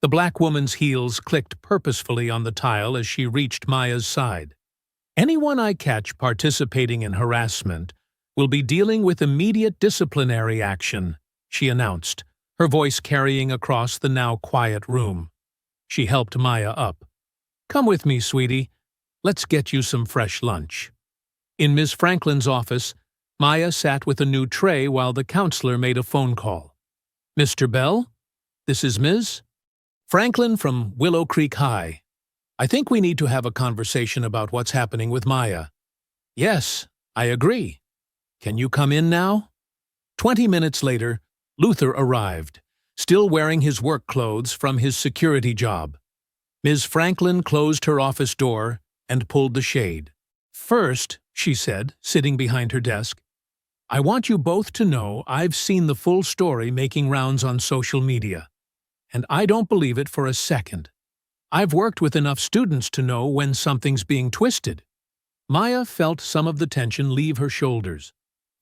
The black woman's heels clicked purposefully on the tile as she reached Maya's side. "Anyone I catch participating in harassment will be dealing with immediate disciplinary action," she announced, her voice carrying across the now quiet room. She helped Maya up. "Come with me, sweetie. Let's get you some fresh lunch." In Ms. Franklin's office, Maya sat with a new tray while the counselor made a phone call. "Mr. Bell, this is Ms. Franklin from Willow Creek High. I think we need to have a conversation about what's happening with Maya." "Yes, I agree. Can you come in now?" 20 minutes later, Luther arrived, still wearing his work clothes from his security job. Ms. Franklin closed her office door and pulled the shade. "First," she said, sitting behind her desk, "I want you both to know I've seen the full story making rounds on social media, and I don't believe it for a second. I've worked with enough students to know when something's being twisted." Maya felt some of the tension leave her shoulders.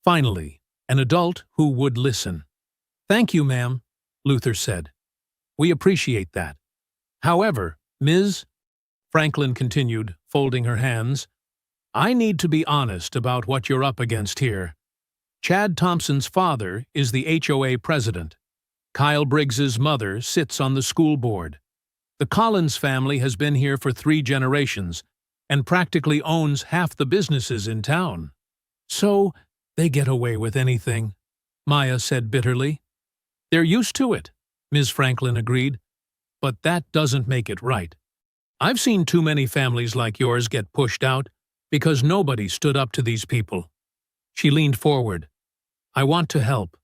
Finally, an adult who would listen. "Thank you, ma'am," Luther said. "We appreciate that. However, Ms. Franklin continued, folding her hands, "I need to be honest about what you're up against here. Chad Thompson's father is the HOA president. Kyle Briggs's mother sits on the school board. The Collins family has been here for 3 generations and practically owns half the businesses in town. So, they get away with anything, Maya said bitterly. They're used to it, Ms. Franklin agreed, but that doesn't make it right. I've seen too many families like yours get pushed out because nobody stood up to these people. She leaned forward. I want to help.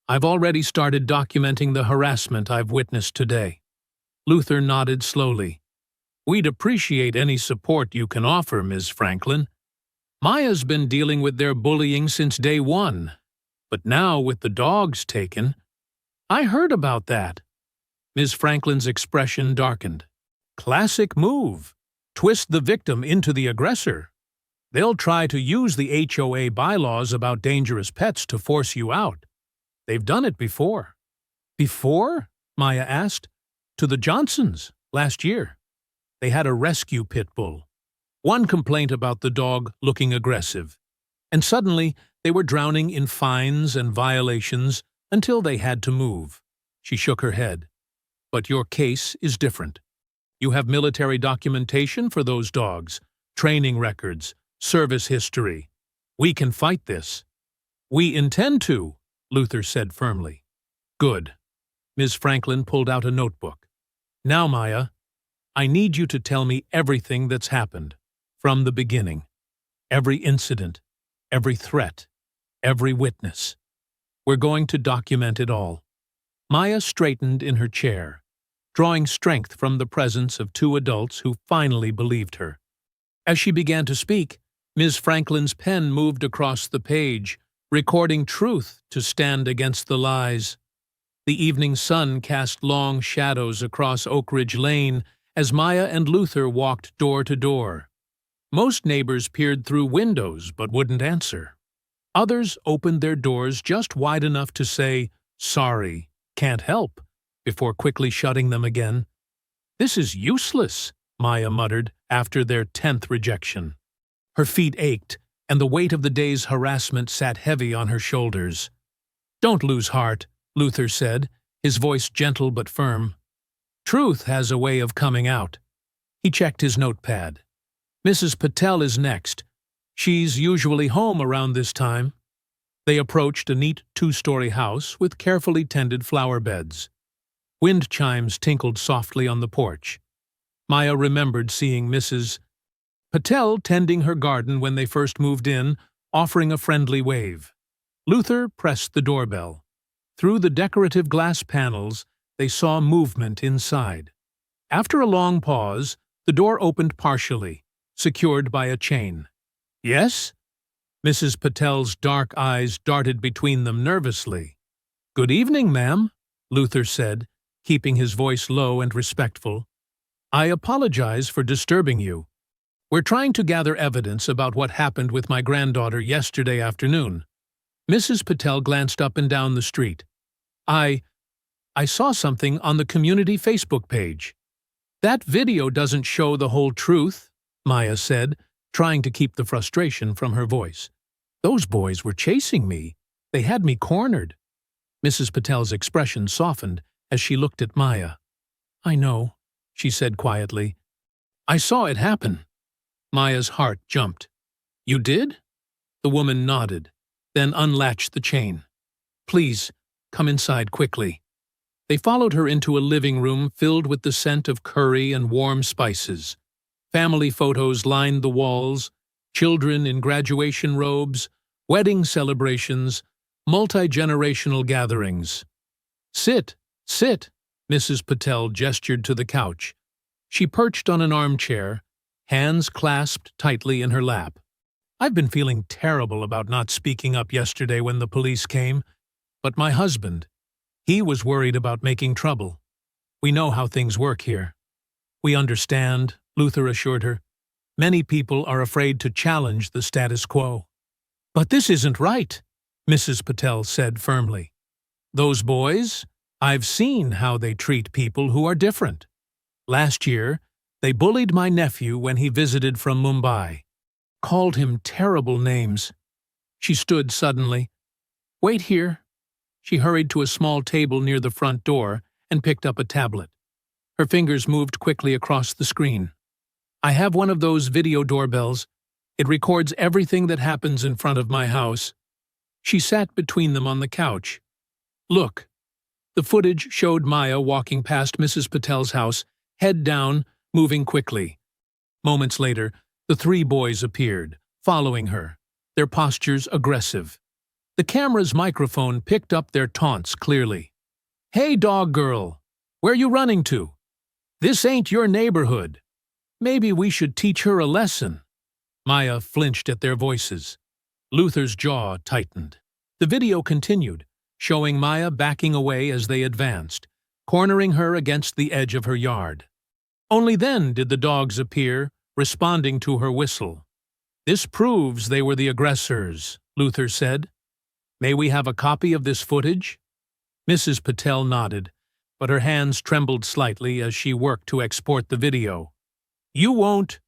I've already started documenting the harassment I've witnessed today. Luther nodded slowly. We'd appreciate any support you can offer, Ms. Franklin. Maya's been dealing with their bullying since day 1, but now with the dogs taken, I heard about that. Ms. Franklin's expression darkened. Classic move. Twist the victim into the aggressor. They'll try to use the HOA bylaws about dangerous pets to force you out. They've done it before. Before? Maya asked. To the Johnsons, last year. They had a rescue pit bull. One complaint about the dog looking aggressive. And suddenly, they were drowning in fines and violations until they had to move. She shook her head. But your case is different. You have military documentation for those dogs, training records, service history. We can fight this. We intend to, Luther said firmly. Good. Ms. Franklin pulled out a notebook. Now, Maya, I need you to tell me everything that's happened, from the beginning. Every incident, every threat, every witness. We're going to document it all. Maya straightened in her chair, drawing strength from the presence of 2 adults who finally believed her. As she began to speak, Ms. Franklin's pen moved across the page, recording truth to stand against the lies. The evening sun cast long shadows across Oak Ridge Lane as Maya and Luther walked door to door. Most neighbors peered through windows but wouldn't answer. Others opened their doors just wide enough to say, "Sorry, can't help," before quickly shutting them again. This is useless, Maya muttered after their 10th rejection. Her feet ached, and the weight of the day's harassment sat heavy on her shoulders. Don't lose heart, Luther said, his voice gentle but firm. Truth has a way of coming out. He checked his notepad. Mrs. Patel is next. She's usually home around this time. They approached a neat 2-story house with carefully tended flower beds. Wind chimes tinkled softly on the porch. Maya remembered seeing Mrs. Patel tending her garden when they first moved in, offering a friendly wave. Luther pressed the doorbell. Through the decorative glass panels, they saw movement inside. After a long pause, the door opened partially, secured by a chain. Yes? Mrs. Patel's dark eyes darted between them nervously. Good evening, ma'am, Luther said, keeping his voice low and respectful. I apologize for disturbing you. We're trying to gather evidence about what happened with my granddaughter yesterday afternoon. Mrs. Patel glanced up and down the street. I saw something on the community Facebook page. That video doesn't show the whole truth, Maya said, trying to keep the frustration from her voice. Those boys were chasing me. They had me cornered. Mrs. Patel's expression softened as she looked at Maya. I know, she said quietly. I saw it happen. Maya's heart jumped. You did? The woman nodded, then unlatched the chain. Please, come inside quickly. They followed her into a living room filled with the scent of curry and warm spices. Family photos lined the walls, children in graduation robes, wedding celebrations, multi-generational gatherings. Sit, sit, Mrs. Patel gestured to the couch. She perched on an armchair, hands clasped tightly in her lap. I've been feeling terrible about not speaking up yesterday when the police came, but my husband, he was worried about making trouble. We know how things work here. We understand, Luther assured her. Many people are afraid to challenge the status quo. But this isn't right, Mrs. Patel said firmly. Those boys, I've seen how they treat people who are different. Last year, they bullied my nephew when he visited from Mumbai. Called him terrible names. She stood suddenly. Wait here. She hurried to a small table near the front door and picked up a tablet. Her fingers moved quickly across the screen. I have one of those video doorbells. It records everything that happens in front of my house. She sat between them on the couch. Look. The footage showed Maya walking past Mrs. Patel's house, head down, moving quickly. Moments later, the three boys appeared, following her, their postures aggressive. The camera's microphone picked up their taunts clearly. "Hey, dog girl, where you running to? This ain't your neighborhood. Maybe we should teach her a lesson." Maya flinched at their voices. Luther's jaw tightened. The video continued, showing Maya backing away as they advanced, cornering her against the edge of her yard. Only then did the dogs appear, responding to her whistle. "This proves they were the aggressors," Luther said. "May we have a copy of this footage?" Mrs. Patel nodded, but her hands trembled slightly as she worked to export the video. You won't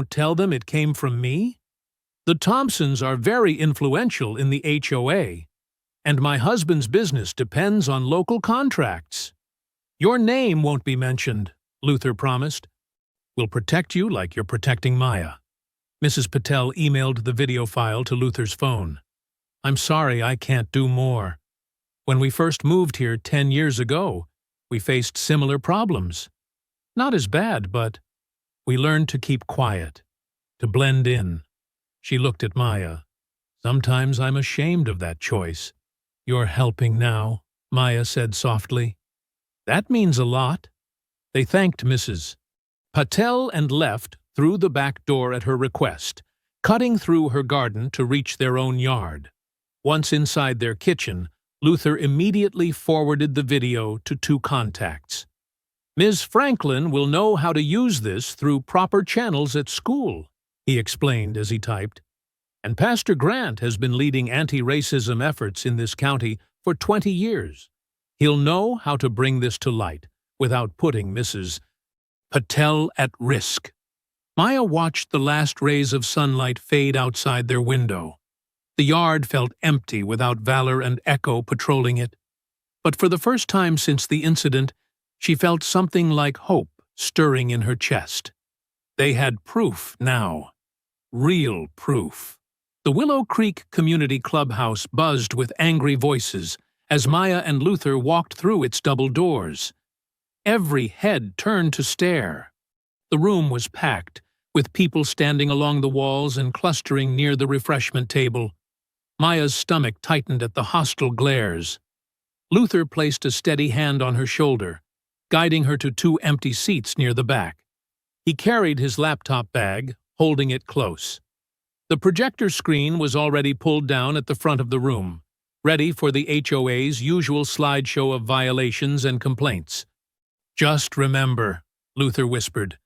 tell them it came from me? The Thompsons are very influential in the HOA, and my husband's business depends on local contracts. Your name won't be mentioned, Luther promised. We'll protect you like you're protecting Maya. Mrs. Patel emailed the video file to Luther's phone. I'm sorry I can't do more. When we first moved here 10 years ago, we faced similar problems. Not as bad, but we learned to keep quiet, to blend in. She looked at Maya. Sometimes I'm ashamed of that choice. You're helping now, Maya said softly. That means a lot. They thanked Mrs. Patel and left through the back door at her request, cutting through her garden to reach their own yard. Once inside their kitchen, Luther immediately forwarded the video to 2 contacts. Ms. Franklin will know how to use this through proper channels at school, he explained as he typed. And Pastor Grant has been leading anti-racism efforts in this county for 20 years. He'll know how to bring this to light without putting Mrs. Patel at risk. Maya watched the last rays of sunlight fade outside their window. The yard felt empty without Valor and Echo patrolling it. But for the first time since the incident, she felt something like hope stirring in her chest. They had proof now. Real proof. The Willow Creek Community Clubhouse buzzed with angry voices as Maya and Luther walked through its double doors. Every head turned to stare. The room was packed, with people standing along the walls and clustering near the refreshment table. Maya's stomach tightened at the hostile glares. Luther placed a steady hand on her shoulder, guiding her to 2 empty seats near the back. He carried his laptop bag, holding it close. The projector screen was already pulled down at the front of the room, ready for the HOA's usual slideshow of violations and complaints. Just remember, Luther whispered,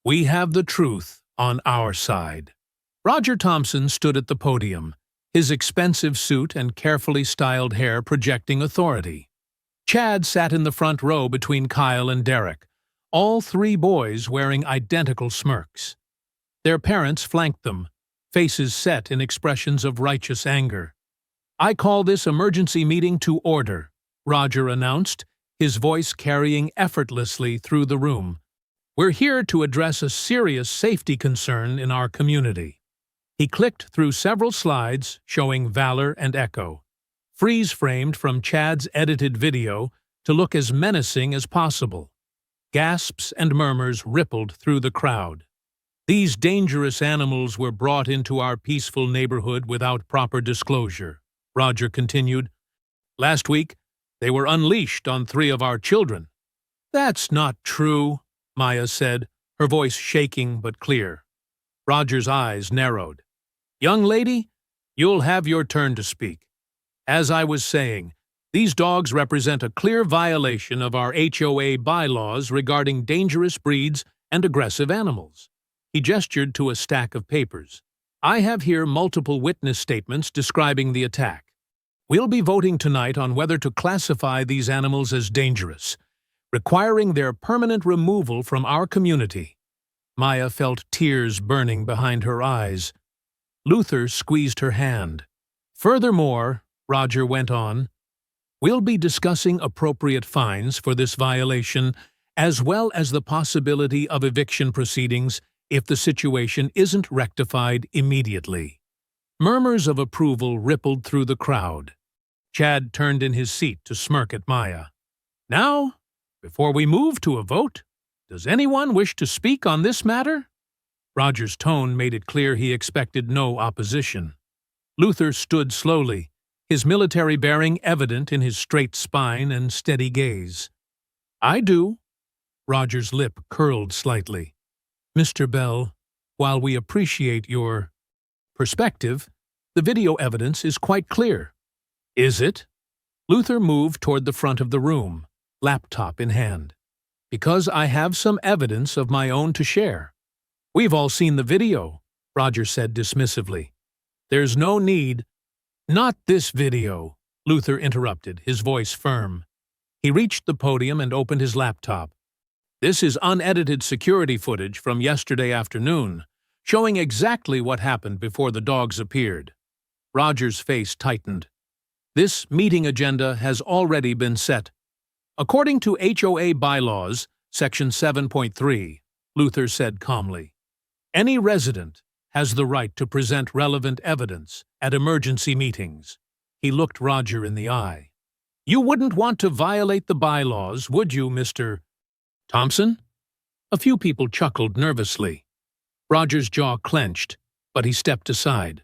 we have the truth on our side. Roger Thompson stood at the podium, his expensive suit and carefully styled hair projecting authority. Chad sat in the front row between Kyle and Derek, all 3 boys wearing identical smirks. Their parents flanked them, faces set in expressions of righteous anger. I call this emergency meeting to order, Roger announced, his voice carrying effortlessly through the room. We're here to address a serious safety concern in our community. He clicked through several slides showing Valor and Echo, freeze-framed from Chad's edited video to look as menacing as possible. Gasps and murmurs rippled through the crowd. These dangerous animals were brought into our peaceful neighborhood without proper disclosure, Roger continued. Last week, they were unleashed on 3 of our children. That's not true, Maya said, her voice shaking but clear. Roger's eyes narrowed. Young lady, you'll have your turn to speak. As I was saying, these dogs represent a clear violation of our HOA bylaws regarding dangerous breeds and aggressive animals. He gestured to a stack of papers. I have here multiple witness statements describing the attack. We'll be voting tonight on whether to classify these animals as dangerous, requiring their permanent removal from our community. Maya felt tears burning behind her eyes. Luther squeezed her hand. Furthermore, Roger went on, we'll be discussing appropriate fines for this violation as well as the possibility of eviction proceedings if the situation isn't rectified immediately. Murmurs of approval rippled through the crowd. Chad turned in his seat to smirk at Maya. Now, before we move to a vote, does anyone wish to speak on this matter? Roger's tone made it clear he expected no opposition. Luther stood slowly, his military bearing evident in his straight spine and steady gaze. I do. Roger's lip curled slightly. Mr. Bell, while we appreciate your perspective, the video evidence is quite clear. Is it? Luther moved toward the front of the room, laptop in hand. Because I have some evidence of my own to share. We've all seen the video, Roger said dismissively. There's no need. Not this video, Luther interrupted, his voice firm. He reached the podium and opened his laptop. This is unedited security footage from yesterday afternoon, showing exactly what happened before the dogs appeared. Roger's face tightened. This meeting agenda has already been set. According to HOA bylaws, Section 7.3, Luther said calmly, any resident has the right to present relevant evidence at emergency meetings. He looked Roger in the eye. You wouldn't want to violate the bylaws, would you, Mr. Thompson? A few people chuckled nervously. Roger's jaw clenched, but he stepped aside.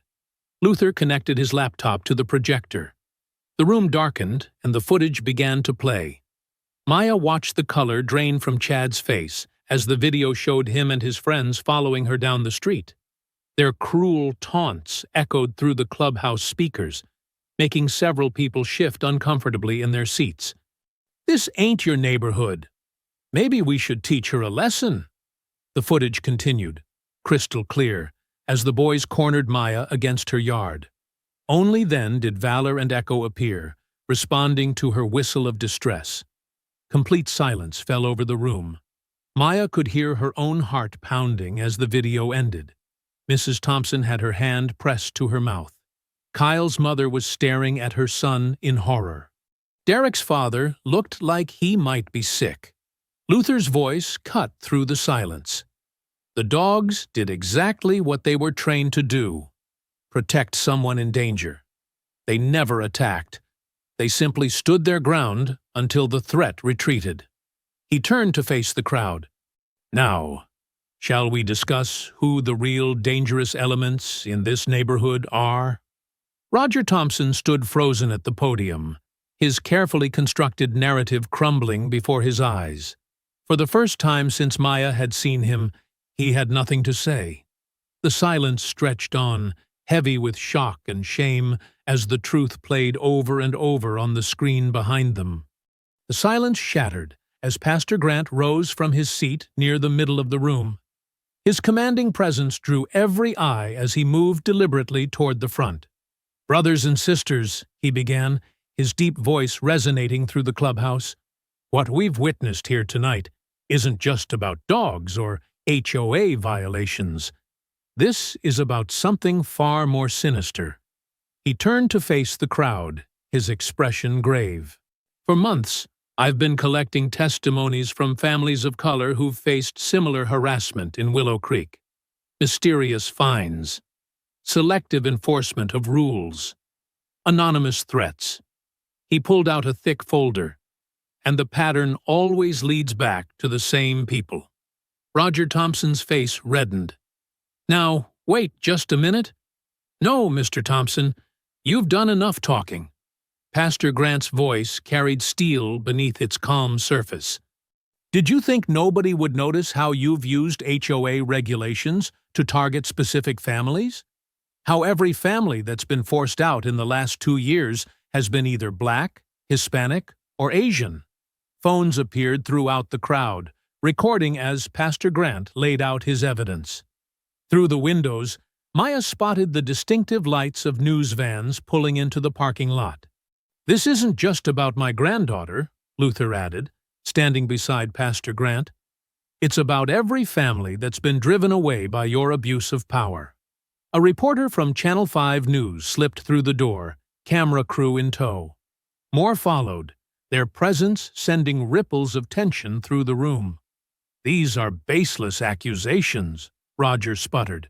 Luther connected his laptop to the projector. The room darkened, and the footage began to play. Maya watched the color drain from Chad's face as the video showed him and his friends following her down the street. Their cruel taunts echoed through the clubhouse speakers, making several people shift uncomfortably in their seats. This ain't your neighborhood. Maybe we should teach her a lesson. The footage continued, crystal clear, as the boys cornered Maya against her yard. Only then did Valor and Echo appear, responding to her whistle of distress. Complete silence fell over the room. Maya could hear her own heart pounding as the video ended. Mrs. Thompson had her hand pressed to her mouth. Kyle's mother was staring at her son in horror. Derek's father looked like he might be sick. Luther's voice cut through the silence. The dogs did exactly what they were trained to do: protect someone in danger. They never attacked. They simply stood their ground until the threat retreated. He turned to face the crowd. Now, shall we discuss who the real dangerous elements in this neighborhood are? Roger Thompson stood frozen at the podium, his carefully constructed narrative crumbling before his eyes. For the first time since Maya had seen him, he had nothing to say. The silence stretched on, heavy with shock and shame, as the truth played over and over on the screen behind them. The silence shattered as Pastor Grant rose from his seat near the middle of the room. His commanding presence drew every eye as he moved deliberately toward the front. Brothers and sisters, he began, his deep voice resonating through the clubhouse, what we've witnessed here tonight isn't just about dogs or HOA violations. This is about something far more sinister. He turned to face the crowd, his expression grave. For months, I've been collecting testimonies from families of color who've faced similar harassment in Willow Creek. Mysterious fines, selective enforcement of rules, anonymous threats. He pulled out a thick folder, and the pattern always leads back to the same people. Roger Thompson's face reddened. Now, wait just a minute. No, Mr. Thompson, you've done enough talking. Pastor Grant's voice carried steel beneath its calm surface. Did you think nobody would notice how you've used HOA regulations to target specific families? How every family that's been forced out in the last 2 years has been either Black, Hispanic, or Asian? Phones appeared throughout the crowd, recording as Pastor Grant laid out his evidence. Through the windows, Maya spotted the distinctive lights of news vans pulling into the parking lot. This isn't just about my granddaughter, Luther added, standing beside Pastor Grant. It's about every family that's been driven away by your abuse of power. A reporter from Channel 5 News slipped through the door, camera crew in tow. More followed, their presence sending ripples of tension through the room. "These are baseless accusations," Roger sputtered,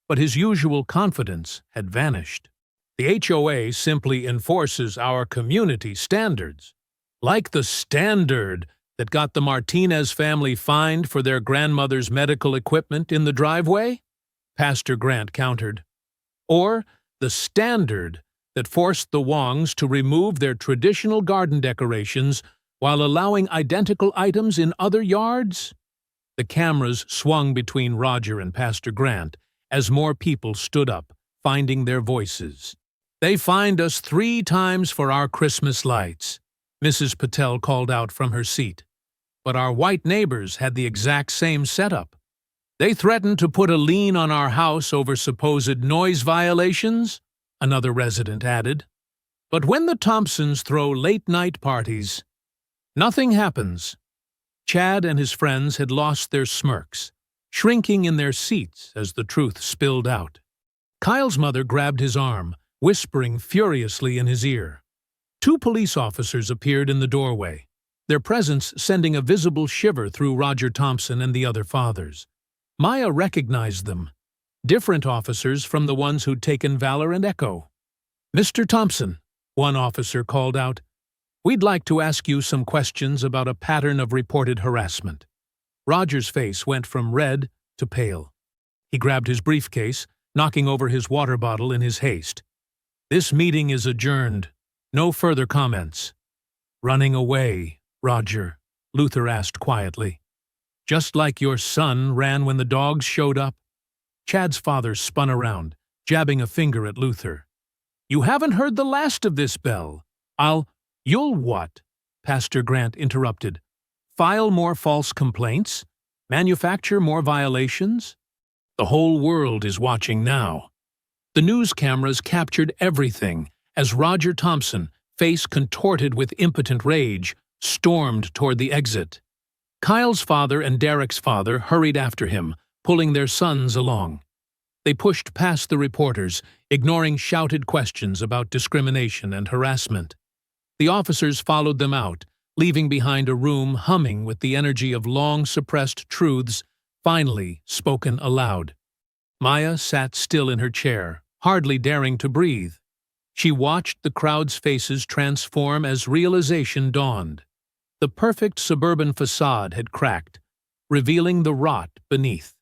but his usual confidence had vanished. "The HOA simply enforces our community standards. Like the standard that got the Martinez family fined for their grandmother's medical equipment in the driveway?" Pastor Grant countered. "Or the standard that forced the Wongs to remove their traditional garden decorations while allowing identical items in other yards?" The cameras swung between Roger and Pastor Grant as more people stood up, finding their voices. "They fined us 3 times for our Christmas lights," Mrs. Patel called out from her seat. "But our white neighbors had the exact same setup. They threatened to put a lien on our house over supposed noise violations," another resident added. "But when the Thompsons throw late-night parties, nothing happens." Chad and his friends had lost their smirks, shrinking in their seats as the truth spilled out. Kyle's mother grabbed his arm, whispering furiously in his ear. 2 police officers appeared in the doorway, their presence sending a visible shiver through Roger Thompson and the other fathers. Maya recognized them, different officers from the ones who'd taken Valor and Echo. "Mr. Thompson," one officer called out, "we'd like to ask you some questions about a pattern of reported harassment." Roger's face went from red to pale. He grabbed his briefcase, knocking over his water bottle in his haste. "This meeting is adjourned. No further comments." "Running away, Roger?" Luther asked quietly. "Just like your son ran when the dogs showed up?" Chad's father spun around, jabbing a finger at Luther. "You haven't heard the last of this, Bell. You'll what?" Pastor Grant interrupted. "File more false complaints? Manufacture more violations?" "The whole world is watching now." The news cameras captured everything as Roger Thompson, face contorted with impotent rage, stormed toward the exit. Kyle's father and Derek's father hurried after him, pulling their sons along. They pushed past the reporters, ignoring shouted questions about discrimination and harassment. The officers followed them out, leaving behind a room humming with the energy of long-suppressed truths finally spoken aloud. Maya sat still in her chair, hardly daring to breathe. She watched the crowd's faces transform as realization dawned. The perfect suburban facade had cracked, revealing the rot beneath.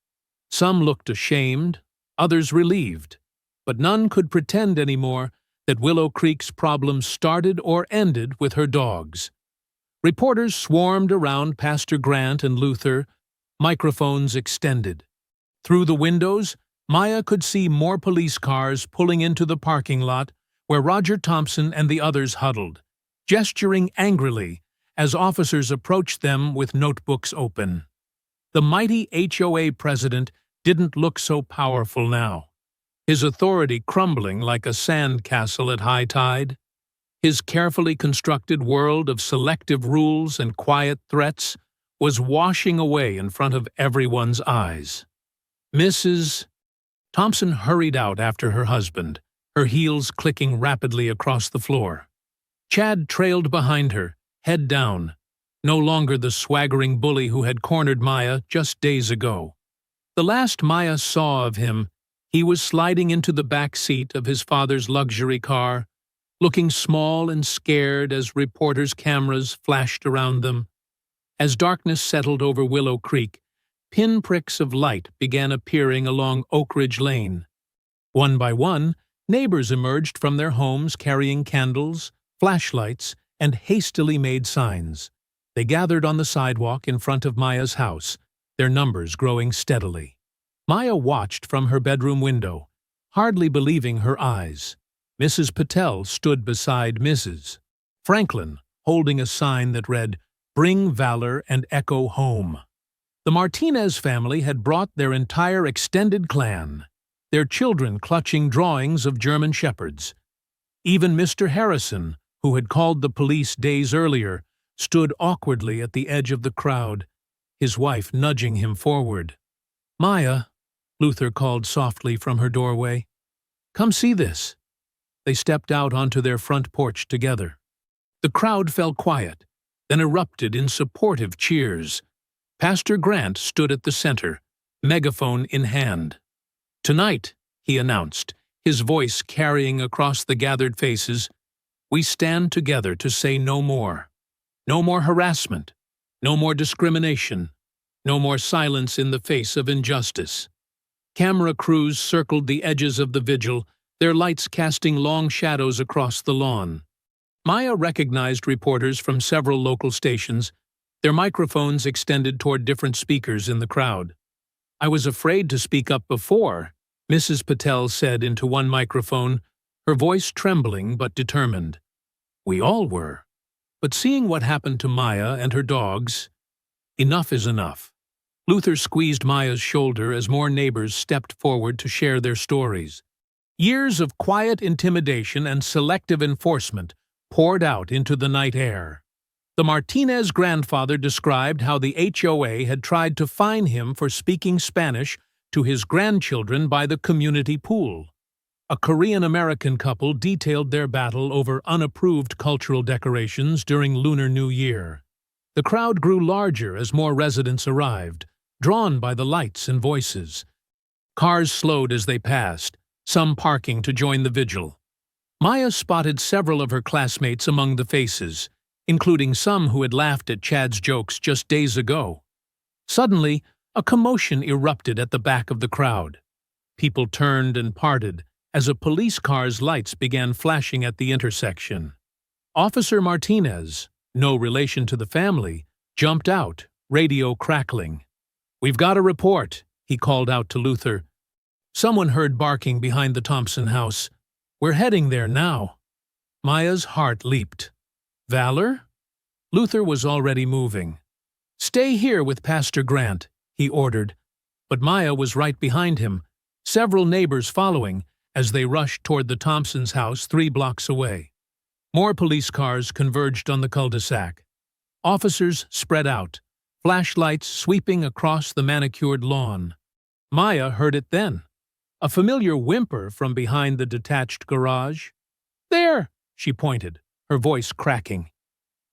Some looked ashamed, others relieved, but none could pretend anymore that Willow Creek's problems started or ended with her dogs. Reporters swarmed around Pastor Grant and Luther, microphones extended. Through the windows, Maya could see more police cars pulling into the parking lot where Roger Thompson and the others huddled, gesturing angrily as officers approached them with notebooks open. The mighty HOA president didn't look so powerful now, his authority crumbling like a sand castle at high tide. His carefully constructed world of selective rules and quiet threats was washing away in front of everyone's eyes. Mrs. Thompson hurried out after her husband, her heels clicking rapidly across the floor. Chad trailed behind her, head down, no longer the swaggering bully who had cornered Maya just days ago. The last Maya saw of him, he was sliding into the back seat of his father's luxury car, looking small and scared as reporters' cameras flashed around them. As darkness settled over Willow Creek, pinpricks of light began appearing along Oak Ridge Lane. One by one, neighbors emerged from their homes carrying candles, flashlights, and hastily made signs. They gathered on the sidewalk in front of Maya's house, their numbers growing steadily. Maya watched from her bedroom window, hardly believing her eyes. Mrs. Patel stood beside Mrs. Franklin, holding a sign that read, "Bring Valor and Echo home." The Martinez family had brought their entire extended clan, their children clutching drawings of German shepherds. Even Mr. Harrison, who had called the police days earlier, stood awkwardly at the edge of the crowd, his wife nudging him forward. "Maya," Luther called softly from her doorway, "come see this." They stepped out onto their front porch together. The crowd fell quiet, then erupted in supportive cheers. Pastor Grant stood at the center, megaphone in hand. "Tonight," he announced, his voice carrying across the gathered faces, "we stand together to say no more. No more harassment, no more discrimination, no more silence in the face of injustice." Camera crews circled the edges of the vigil, their lights casting long shadows across the lawn. Maya recognized reporters from several local stations, their microphones extended toward different speakers in the crowd. "I was afraid to speak up before," Mrs. Patel said into one microphone, her voice trembling but determined. "We all were. But seeing what happened to Maya and her dogs, enough is enough." Luther squeezed Maya's shoulder as more neighbors stepped forward to share their stories. Years of quiet intimidation and selective enforcement poured out into the night air. The Martinez grandfather described how the HOA had tried to fine him for speaking Spanish to his grandchildren by the community pool. A Korean-American couple detailed their battle over unapproved cultural decorations during Lunar New Year. The crowd grew larger as more residents arrived, drawn by the lights and voices. Cars slowed as they passed, some parking to join the vigil. Maya spotted several of her classmates among the faces, including some who had laughed at Chad's jokes just days ago. Suddenly, a commotion erupted at the back of the crowd. People turned and parted as a police car's lights began flashing at the intersection. Officer Martinez, no relation to the family, jumped out, radio crackling. "We've got a report," he called out to Luther. Someone heard barking behind the Thompson house. "We're heading there now." Maya's heart leaped. "Valor?" Luther was already moving. "Stay here with Pastor Grant," he ordered, but Maya was right behind him, several neighbors following as they rushed toward the Thompsons' house 3 blocks away. More police cars converged on the cul-de-sac. Officers spread out, flashlights sweeping across the manicured lawn. Maya heard it then. A familiar whimper from behind the detached garage. "There!" she pointed, her voice cracking.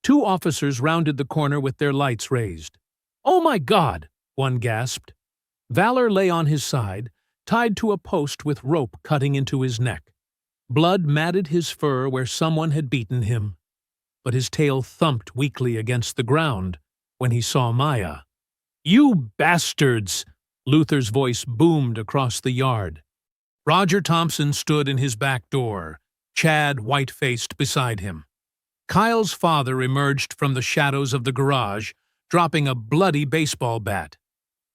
2 officers rounded the corner with their lights raised. "Oh my God!" one gasped. Valor lay on his side, tied to a post with rope cutting into his neck. Blood matted his fur where someone had beaten him, but his tail thumped weakly against the ground when he saw Maya. "You bastards!" Luther's voice boomed across the yard. Roger Thompson stood in his back door, Chad white-faced beside him. Kyle's father emerged from the shadows of the garage, dropping a bloody baseball bat.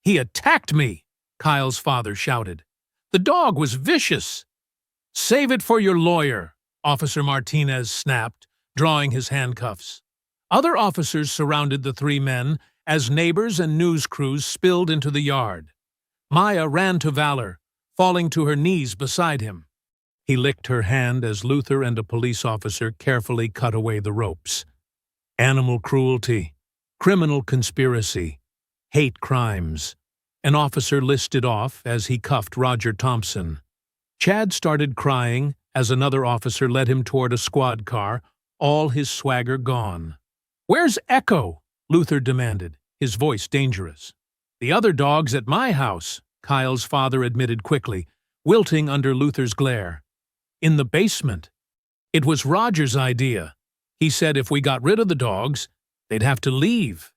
"He attacked me!" Kyle's father shouted. "The dog was vicious!" "Save it for your lawyer," Officer Martinez snapped, drawing his handcuffs. Other officers surrounded the 3 men as neighbors and news crews spilled into the yard. Maya ran to Valor, falling to her knees beside him. He licked her hand as Luther and a police officer carefully cut away the ropes. Animal cruelty, criminal conspiracy, hate crimes. An officer listed off as he cuffed Roger Thompson. Chad started crying as another officer led him toward a squad car, all his swagger gone. "Where's Echo?" Luther demanded, his voice dangerous. "The other dog's at my house," Kyle's father admitted quickly, wilting under Luther's glare. "In the basement. It was Roger's idea. He said if we got rid of the dogs, they'd have to leave."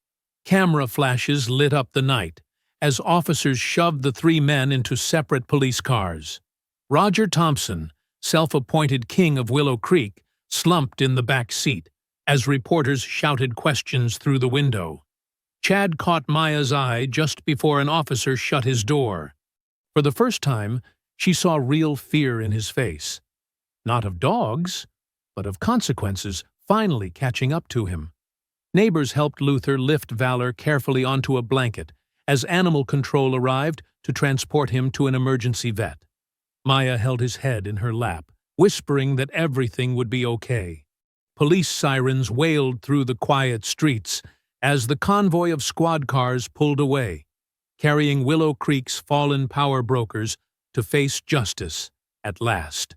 Camera flashes lit up the night as officers shoved the 3 men into separate police cars. Roger Thompson, self-appointed king of Willow Creek, slumped in the back seat as reporters shouted questions through the window. Chad caught Maya's eye just before an officer shut his door. For the first time, she saw real fear in his face. Not of dogs, but of consequences finally catching up to him. Neighbors helped Luther lift Valor carefully onto a blanket as animal control arrived to transport him to an emergency vet. Maya held his head in her lap, whispering that everything would be okay. Police sirens wailed through the quiet streets as the convoy of squad cars pulled away, carrying Willow Creek's fallen power brokers to face justice at last.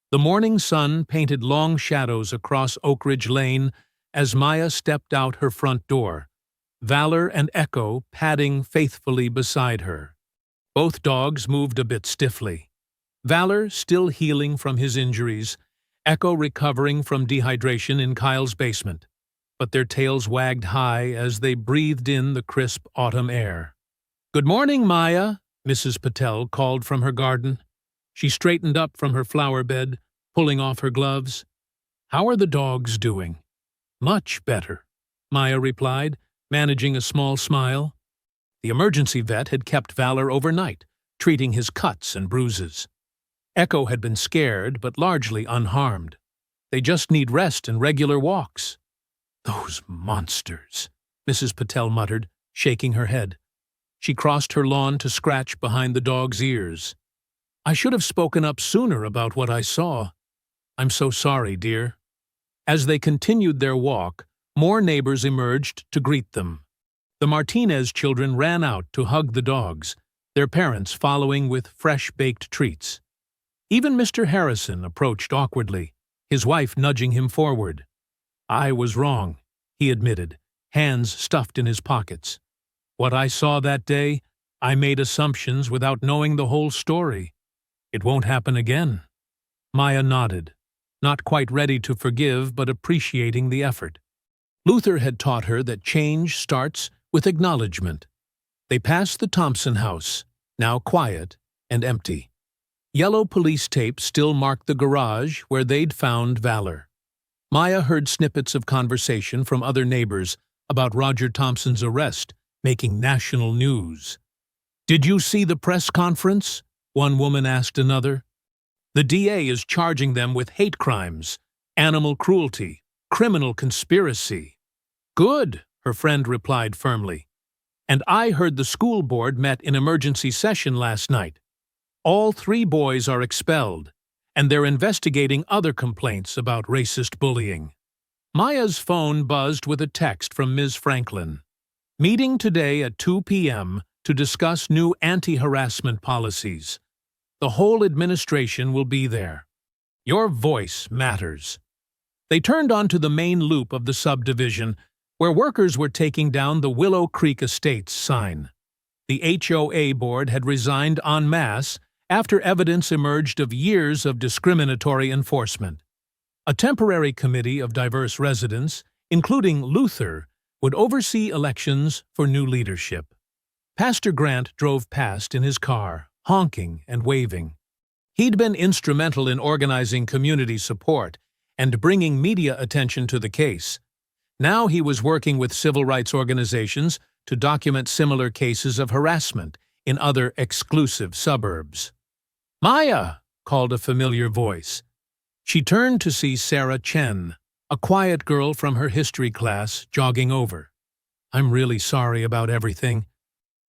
The morning sun painted long shadows across Oak Ridge Lane as Maya stepped out her front door, Valor and Echo padding faithfully beside her. Both dogs moved a bit stiffly. Valor still healing from his injuries, Echo recovering from dehydration in Kyle's basement, but their tails wagged high as they breathed in the crisp autumn air. "Good morning, Maya," Mrs. Patel called from her garden. She straightened up from her flower bed, pulling off her gloves. "How are the dogs doing?" "Much better," Maya replied, managing a small smile. The emergency vet had kept Valor overnight, treating his cuts and bruises. Echo had been scared, but largely unharmed. They just need rest and regular walks. "Those monsters," Mrs. Patel muttered, shaking her head. She crossed her lawn to scratch behind the dog's ears. "I should have spoken up sooner about what I saw. I'm so sorry, dear." As they continued their walk, more neighbors emerged to greet them. The Martinez children ran out to hug the dogs, their parents following with fresh-baked treats. Even Mr. Harrison approached awkwardly, his wife nudging him forward. "I was wrong," he admitted, hands stuffed in his pockets. "What I saw that day, I made assumptions without knowing the whole story. It won't happen again." Maya nodded, not quite ready to forgive but appreciating the effort. Luther had taught her that change starts with acknowledgement. They passed the Thompson house, now quiet and empty. Yellow police tape still marked the garage where they'd found Valor. Maya heard snippets of conversation from other neighbors about Roger Thompson's arrest, making national news. "Did you see the press conference?" one woman asked another. "The DA is charging them with hate crimes, animal cruelty, criminal conspiracy." "Good," her friend replied firmly. "And I heard the school board met in emergency session last night. All 3 boys are expelled, and they're investigating other complaints about racist bullying." Maya's phone buzzed with a text from Ms. Franklin. "Meeting today at 2 p.m. to discuss new anti-harassment policies. The whole administration will be there. Your voice matters." They turned onto the main loop of the subdivision, where workers were taking down the Willow Creek Estates sign. The HOA board had resigned en masse after evidence emerged of years of discriminatory enforcement. A temporary committee of diverse residents, including Luther, would oversee elections for new leadership. Pastor Grant drove past in his car, honking and waving. He'd been instrumental in organizing community support and bringing media attention to the case. Now he was working with civil rights organizations to document similar cases of harassment in other exclusive suburbs. "Maya!" called a familiar voice. She turned to see Sarah Chen, a quiet girl from her history class, jogging over. "I'm really sorry about everything.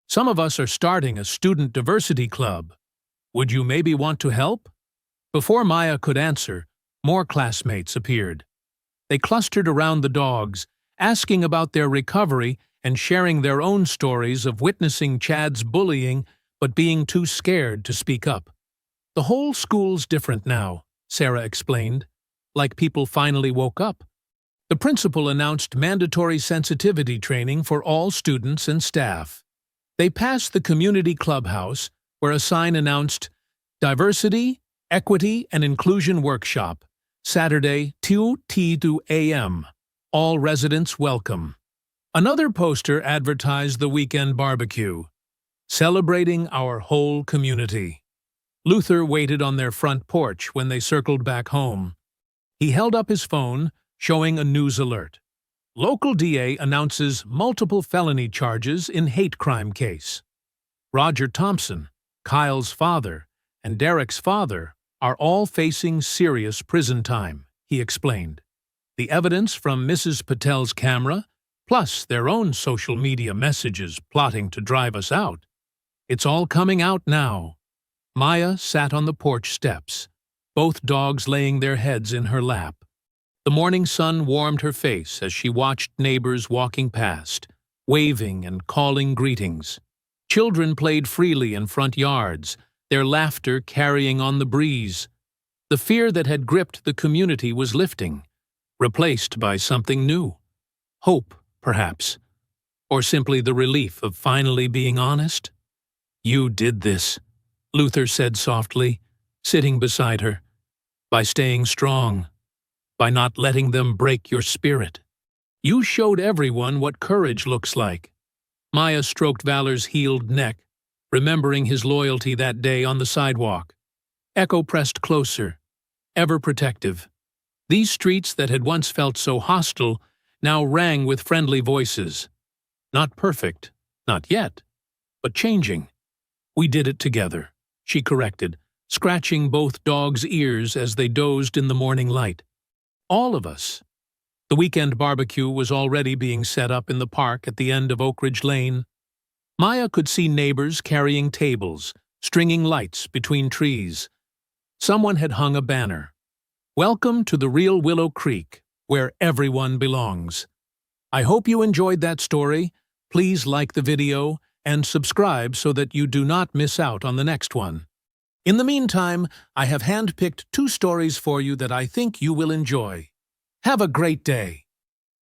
Some of us are starting a student diversity club. Would you maybe want to help?" Before Maya could answer, more classmates appeared. They clustered around the dogs, asking about their recovery and sharing their own stories of witnessing Chad's bullying but being too scared to speak up. "The whole school's different now," Sarah explained, like people finally woke up. The principal announced mandatory sensitivity training for all students and staff. They passed the community clubhouse, where a sign announced Diversity, Equity, and Inclusion Workshop, Saturday 2 a.m. All residents welcome. Another poster advertised the weekend barbecue, celebrating our whole community. Luther waited on their front porch when they circled back home. He held up his phone, showing a news alert. Local DA announces multiple felony charges in hate crime case. Roger Thompson, Kyle's father, and Derek's father are all facing serious prison time, he explained. The evidence from Mrs. Patel's camera, plus their own social media messages plotting to drive us out. It's all coming out now. Maya sat on the porch steps, both dogs laying their heads in her lap. The morning sun warmed her face as she watched neighbors walking past, waving and calling greetings. Children played freely in front yards, their laughter carrying on the breeze. The fear that had gripped the community was lifting, replaced by something new. Hope, perhaps. Or simply the relief of finally being honest. "You did this," Luther said softly, sitting beside her. "By staying strong. By not letting them break your spirit. You showed everyone what courage looks like." Maya stroked Valor's healed neck, remembering his loyalty that day on the sidewalk. Echo pressed closer, ever protective. These streets that had once felt so hostile now rang with friendly voices. Not perfect, not yet, but changing. "We did it together," she corrected, scratching both dogs' ears as they dozed in the morning light. "All of us." The weekend barbecue was already being set up in the park at the end of Oak Ridge Lane. Maya could see neighbors carrying tables, stringing lights between trees. Someone had hung a banner. "Welcome to the real Willow Creek, where everyone belongs." I hope you enjoyed that story. Please like the video and subscribe so that you do not miss out on the next one. In the meantime, I have handpicked 2 stories for you that I think you will enjoy. Have a great day.